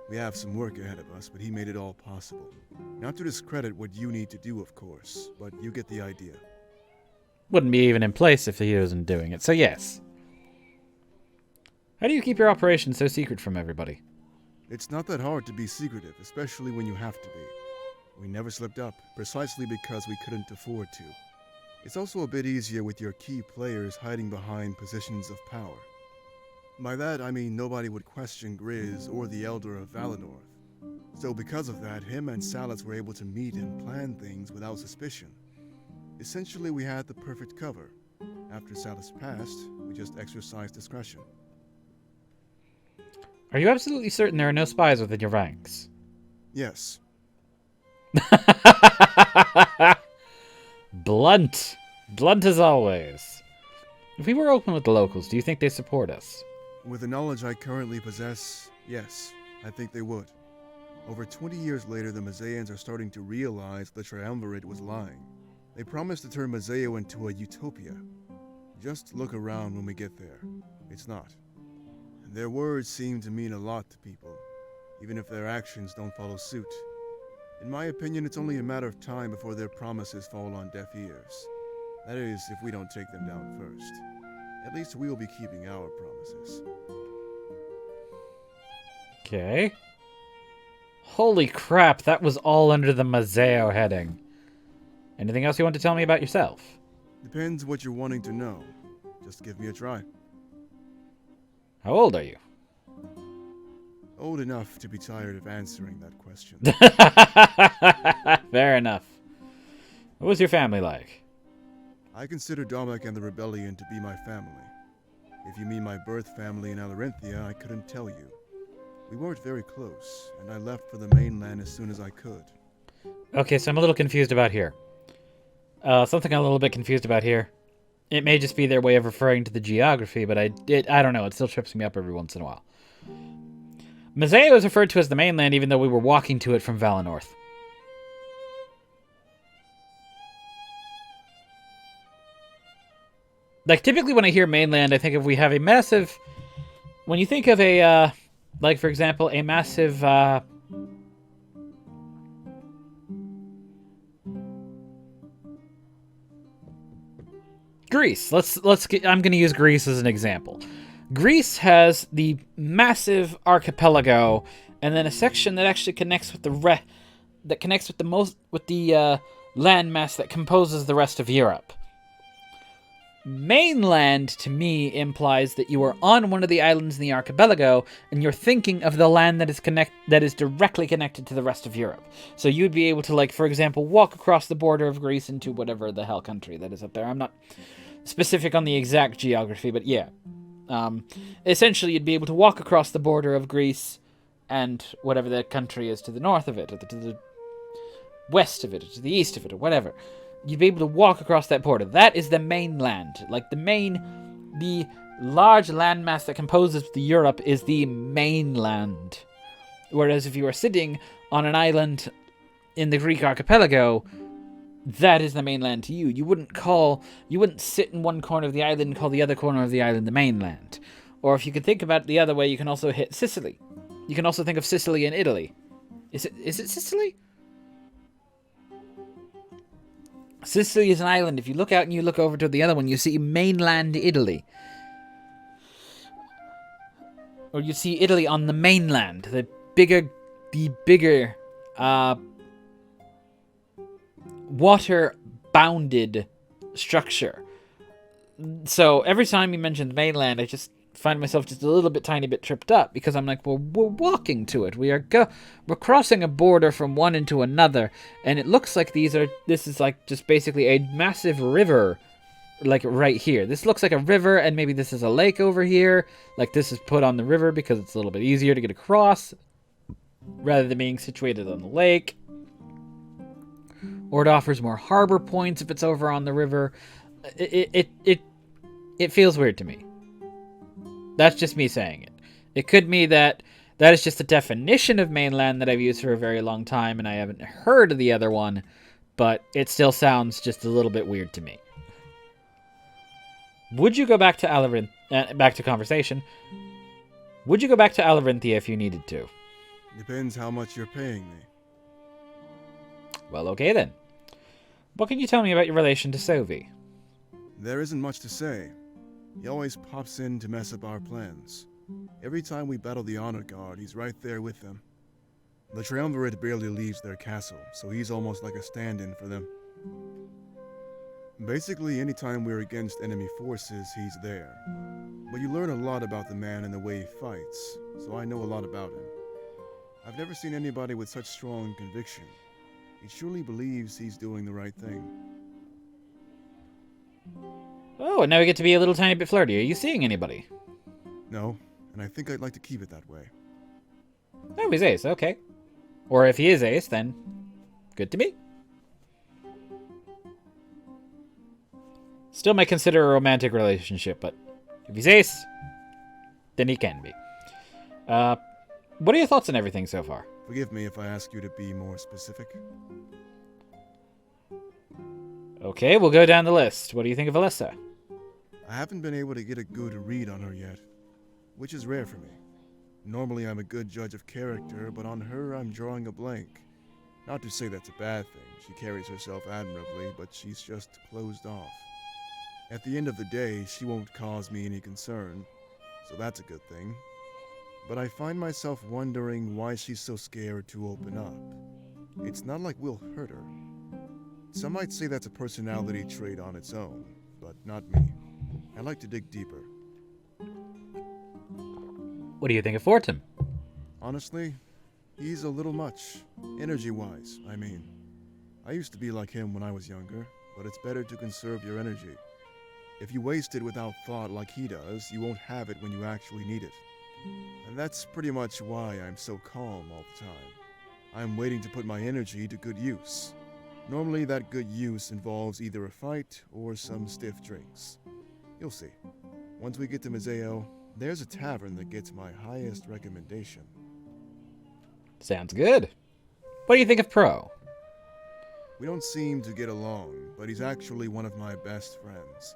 Speaker 5: We have some work ahead of us, but he made it all possible. Not to discredit what you need to do, of course, but you get the idea.
Speaker 1: Wouldn't be even in place if he wasn't doing it, so yes. How do you keep your operation so secret from everybody?
Speaker 5: It's not that hard to be secretive, especially when you have to be. We never slipped up, precisely because we couldn't afford to. It's also a bit easier with your key players hiding behind positions of power. By that, I mean nobody would question Grizz or the Elder of Valinorth. So because of that, him and Salus were able to meet and plan things without suspicion. Essentially, we had the perfect cover. After Salus passed, we just exercised discretion.
Speaker 1: Are you absolutely certain there are no spies within your ranks?
Speaker 5: Yes.
Speaker 1: Blunt. Blunt as always. If we were open with the locals, do you think they support us?
Speaker 5: With the knowledge I currently possess, yes, I think they would. Over 20 years later, the Mazaeans are starting to realize the Triumvirate was lying. They promised to turn Mazeo into a utopia. Just look around when we get there. It's not. And their words seem to mean a lot to people, even if their actions don't follow suit. In my opinion, it's only a matter of time before their promises fall on deaf ears. That is, if we don't take them down first. At least we will be keeping our promises.
Speaker 1: Okay. Holy crap, that was all under the Mazeo heading. Anything else you want to tell me about yourself?
Speaker 5: Depends what you're wanting to know. Just give me a try.
Speaker 1: How old are you?
Speaker 5: Old enough to be tired of answering that question.
Speaker 1: Fair enough. What was your family like?
Speaker 5: I consider Domek and the Rebellion to be my family. If you mean my birth family in Alarenthia, I couldn't tell you. We weren't very close, and I left for the mainland as soon as I could.
Speaker 1: Okay, so I'm a little confused about here. Something I'm a little bit confused about here. It may just be their way of referring to the geography, but I don't know. It still trips me up every once in a while. Mazeo is referred to as the mainland, even though we were walking to it from Valinorth. Like, typically when I hear mainland, I think of we have a massive... When you think of a, like, for example, a massive, Greece. I'm going to use Greece as an example. Greece has the massive archipelago, and then a section that actually connects with the landmass that composes the rest of Europe. Mainland, to me, implies that you are on one of the islands in the archipelago, and you're thinking of the land that is directly connected to the rest of Europe. So you'd be able to, like, for example, walk across the border of Greece into whatever the hell country that is up there. I'm not specific on the exact geography, but yeah. Essentially, you'd be able to walk across the border of Greece and whatever the country is to the north of it, or to the west of it, or to the east of it, or whatever. You'd be able to walk across that border. That is the mainland. Like, the large landmass that composes the Europe is the mainland. Whereas if you were sitting on an island in the Greek archipelago, that is the mainland to you. You wouldn't sit in one corner of the island and call the other corner of the island the mainland. Or if you could think about it the other way, you can also hit Sicily. You can also think of Sicily and Italy. Is it Sicily? Sicily is an island. If you look out and you look over to the other one, you see mainland Italy. Or you see Italy on the mainland. The bigger water-bounded structure. So every time you mention the mainland, I just find myself just a little bit tiny bit tripped up, because I'm like, well, we're walking to it. We're crossing a border from one into another, and it looks like this is like just basically a massive river, like right here. This looks like a river, and maybe this is a lake over here. Like, this is put on the river because it's a little bit easier to get across rather than being situated on the lake. Or it offers more harbor points if it's over on the river. It feels weird to me. That's just me saying it. It could mean that is just a definition of mainland that I've used for a very long time, and I haven't heard of the other one, but it still sounds just a little bit weird to me. Would you go back to back to conversation? Would you go back to Alarenthia if you needed to?
Speaker 5: Depends how much you're paying me.
Speaker 1: Well, okay then. What can you tell me about your relation to Sovi?
Speaker 5: There isn't much to say. He always pops in to mess up our plans. Every time we battle the Honor Guard, he's right there with them. The Triumvirate barely leaves their castle, so he's almost like a stand-in for them. Basically, anytime we're against enemy forces, he's there. But you learn a lot about the man and the way he fights, so I know a lot about him. I've never seen anybody with such strong conviction. He truly believes he's doing the right thing.
Speaker 1: Oh, and now we get to be a little tiny bit flirty. Are you seeing anybody?
Speaker 5: No, and I think I'd like to keep it that way.
Speaker 1: Oh, he's ace. Okay. Or if he is ace, then good to me. Still might consider a romantic relationship, but if he's ace, then he can be. What are your thoughts on everything so far?
Speaker 5: Forgive me if I ask you to be more specific.
Speaker 1: Okay, we'll go down the list. What do you think of Alyssa?
Speaker 5: I haven't been able to get a good read on her yet, which is rare for me. Normally I'm a good judge of character, but on her I'm drawing a blank. Not to say that's a bad thing, she carries herself admirably, but she's just closed off. At the end of the day, she won't cause me any concern, so that's a good thing. But I find myself wondering why she's so scared to open up. It's not like we'll hurt her. Some might say that's a personality trait on its own, but not me. I like to dig deeper.
Speaker 1: What do you think of Fortum?
Speaker 5: Honestly, he's a little much. Energy-wise, I mean. I used to be like him when I was younger, but it's better to conserve your energy. If you waste it without thought like he does, you won't have it when you actually need it. And that's pretty much why I'm so calm all the time. I'm waiting to put my energy to good use. Normally that good use involves either a fight or some stiff drinks. You'll see. Once we get to Museo, there's a tavern that gets my highest recommendation.
Speaker 1: Sounds good. What do you think of Pro?
Speaker 5: We don't seem to get along, but he's actually one of my best friends.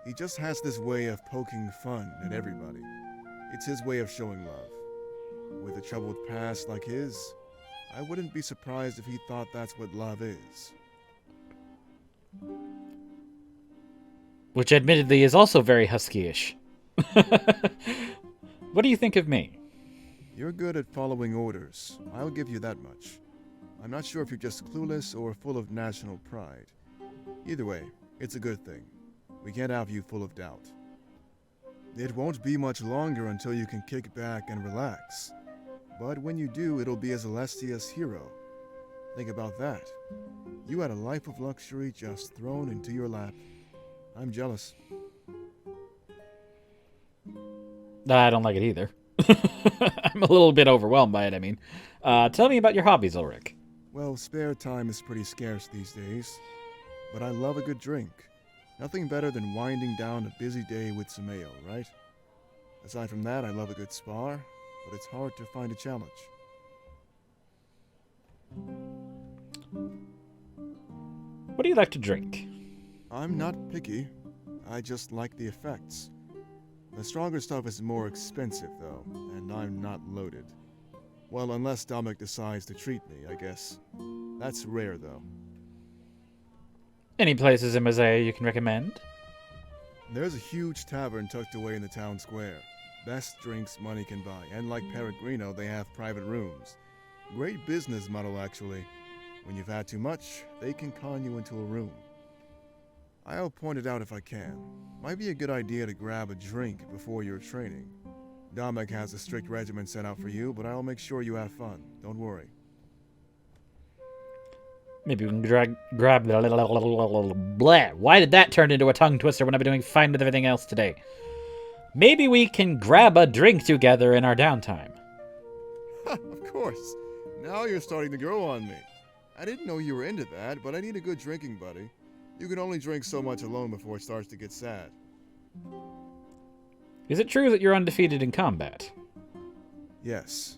Speaker 5: He just has this way of poking fun at everybody. It's his way of showing love. With a troubled past like his, I wouldn't be surprised if he thought that's what love is.
Speaker 1: Which admittedly is also very husky-ish. What do you think of me?
Speaker 5: You're good at following orders. I'll give you that much. I'm not sure if you're just clueless or full of national pride. Either way, it's a good thing. We can't have you full of doubt. It won't be much longer until you can kick back and relax. But when you do, it'll be as Alestia's hero. Think about that. You had a life of luxury just thrown into your lap. I'm jealous.
Speaker 1: I don't like it either. I'm a little bit overwhelmed by it, I mean. Tell me about your hobbies, Ulrich.
Speaker 5: Well, spare time is pretty scarce these days. But I love a good drink. Nothing better than winding down a busy day with some ale, right? Aside from that, I love a good spar, but it's hard to find a challenge.
Speaker 1: What do you like to drink?
Speaker 5: I'm not picky. I just like the effects. The stronger stuff is more expensive, though, and I'm not loaded. Well, unless Dominic decides to treat me, I guess. That's rare, though.
Speaker 1: Any places in Museo you can recommend?
Speaker 5: There's a huge tavern tucked away in the town square. Best drinks money can buy, and like Peregrino, they have private rooms. Great business model, actually. When you've had too much, they can con you into a room. I'll point it out if I can. Might be a good idea to grab a drink before your training. Dominic has a strict regimen set out for you, but I'll make sure you have fun. Don't worry.
Speaker 1: Maybe we can grab the blah. Why did that turn into a tongue twister when I've been doing fine with everything else today? Maybe we can grab a drink together in our downtime.
Speaker 5: Of course. Now you're starting to grow on me. I didn't know you were into that, but I need a good drinking buddy. You can only drink so much alone before it starts to get sad.
Speaker 1: Is it true that you're undefeated in combat?
Speaker 5: Yes.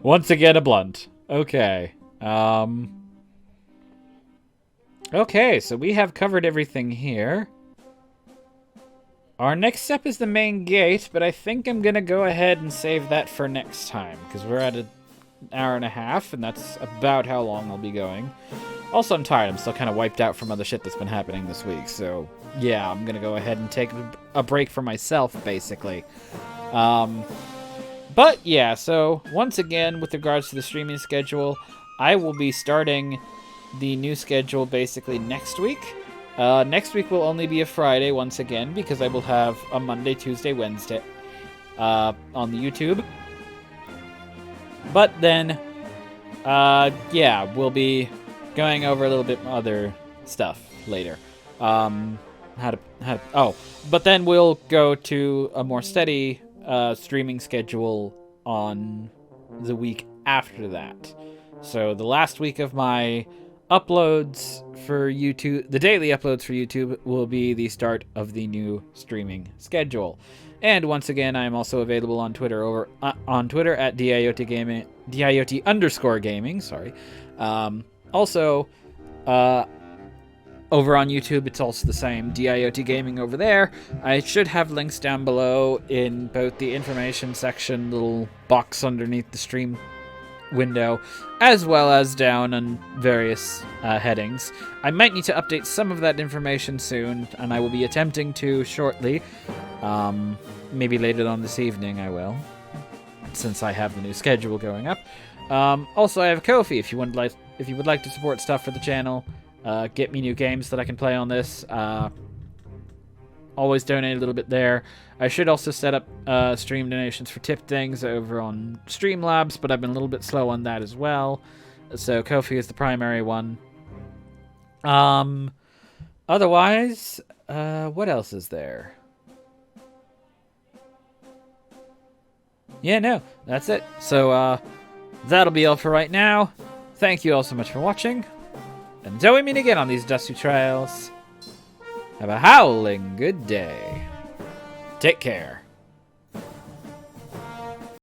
Speaker 1: Once again, a blunt. Okay. Okay, so we have covered everything here. Our next step is the main gate, but I think I'm going to go ahead and save that for next time, because we're at an hour and a half, and that's about how long I'll be going. Also, I'm tired. I'm still kind of wiped out from other shit that's been happening this week, so yeah, I'm going to go ahead and take a break for myself, basically. But yeah, so once again, with regards to the streaming schedule, I will be starting the new schedule basically next week. Next week will only be a Friday once again, because I will have a Monday, Tuesday, Wednesday on the YouTube. But then, yeah, we'll be going over a little bit other stuff later. But then we'll go to a more steady streaming schedule on the week after that. So the last week of my uploads for YouTube, the daily uploads for YouTube, will be the start of the new streaming schedule. And once again, I am also available on Twitter on Twitter at DIOT_gaming. Sorry. Also, over on YouTube, it's also the same, DIOT Gaming over there. I should have links down below in both the information section, little box underneath the stream window, as well as down on various headings. I might need to update some of that information soon, and I will be attempting to shortly. Maybe later on this evening I will, since I have the new schedule going up. Also, I have Ko-fi if you would like to support stuff for the channel. Get me new games that I can play on this. Always donate a little bit there. I should also set up stream donations for tip things over on Streamlabs, but I've been a little bit slow on that as well. So Ko-fi is the primary one. Otherwise, what else is there? Yeah, no, that's it. So that'll be all for right now. Thank you all so much for watching. And until we meet again on these dusty trails, have a howling good day. Take care.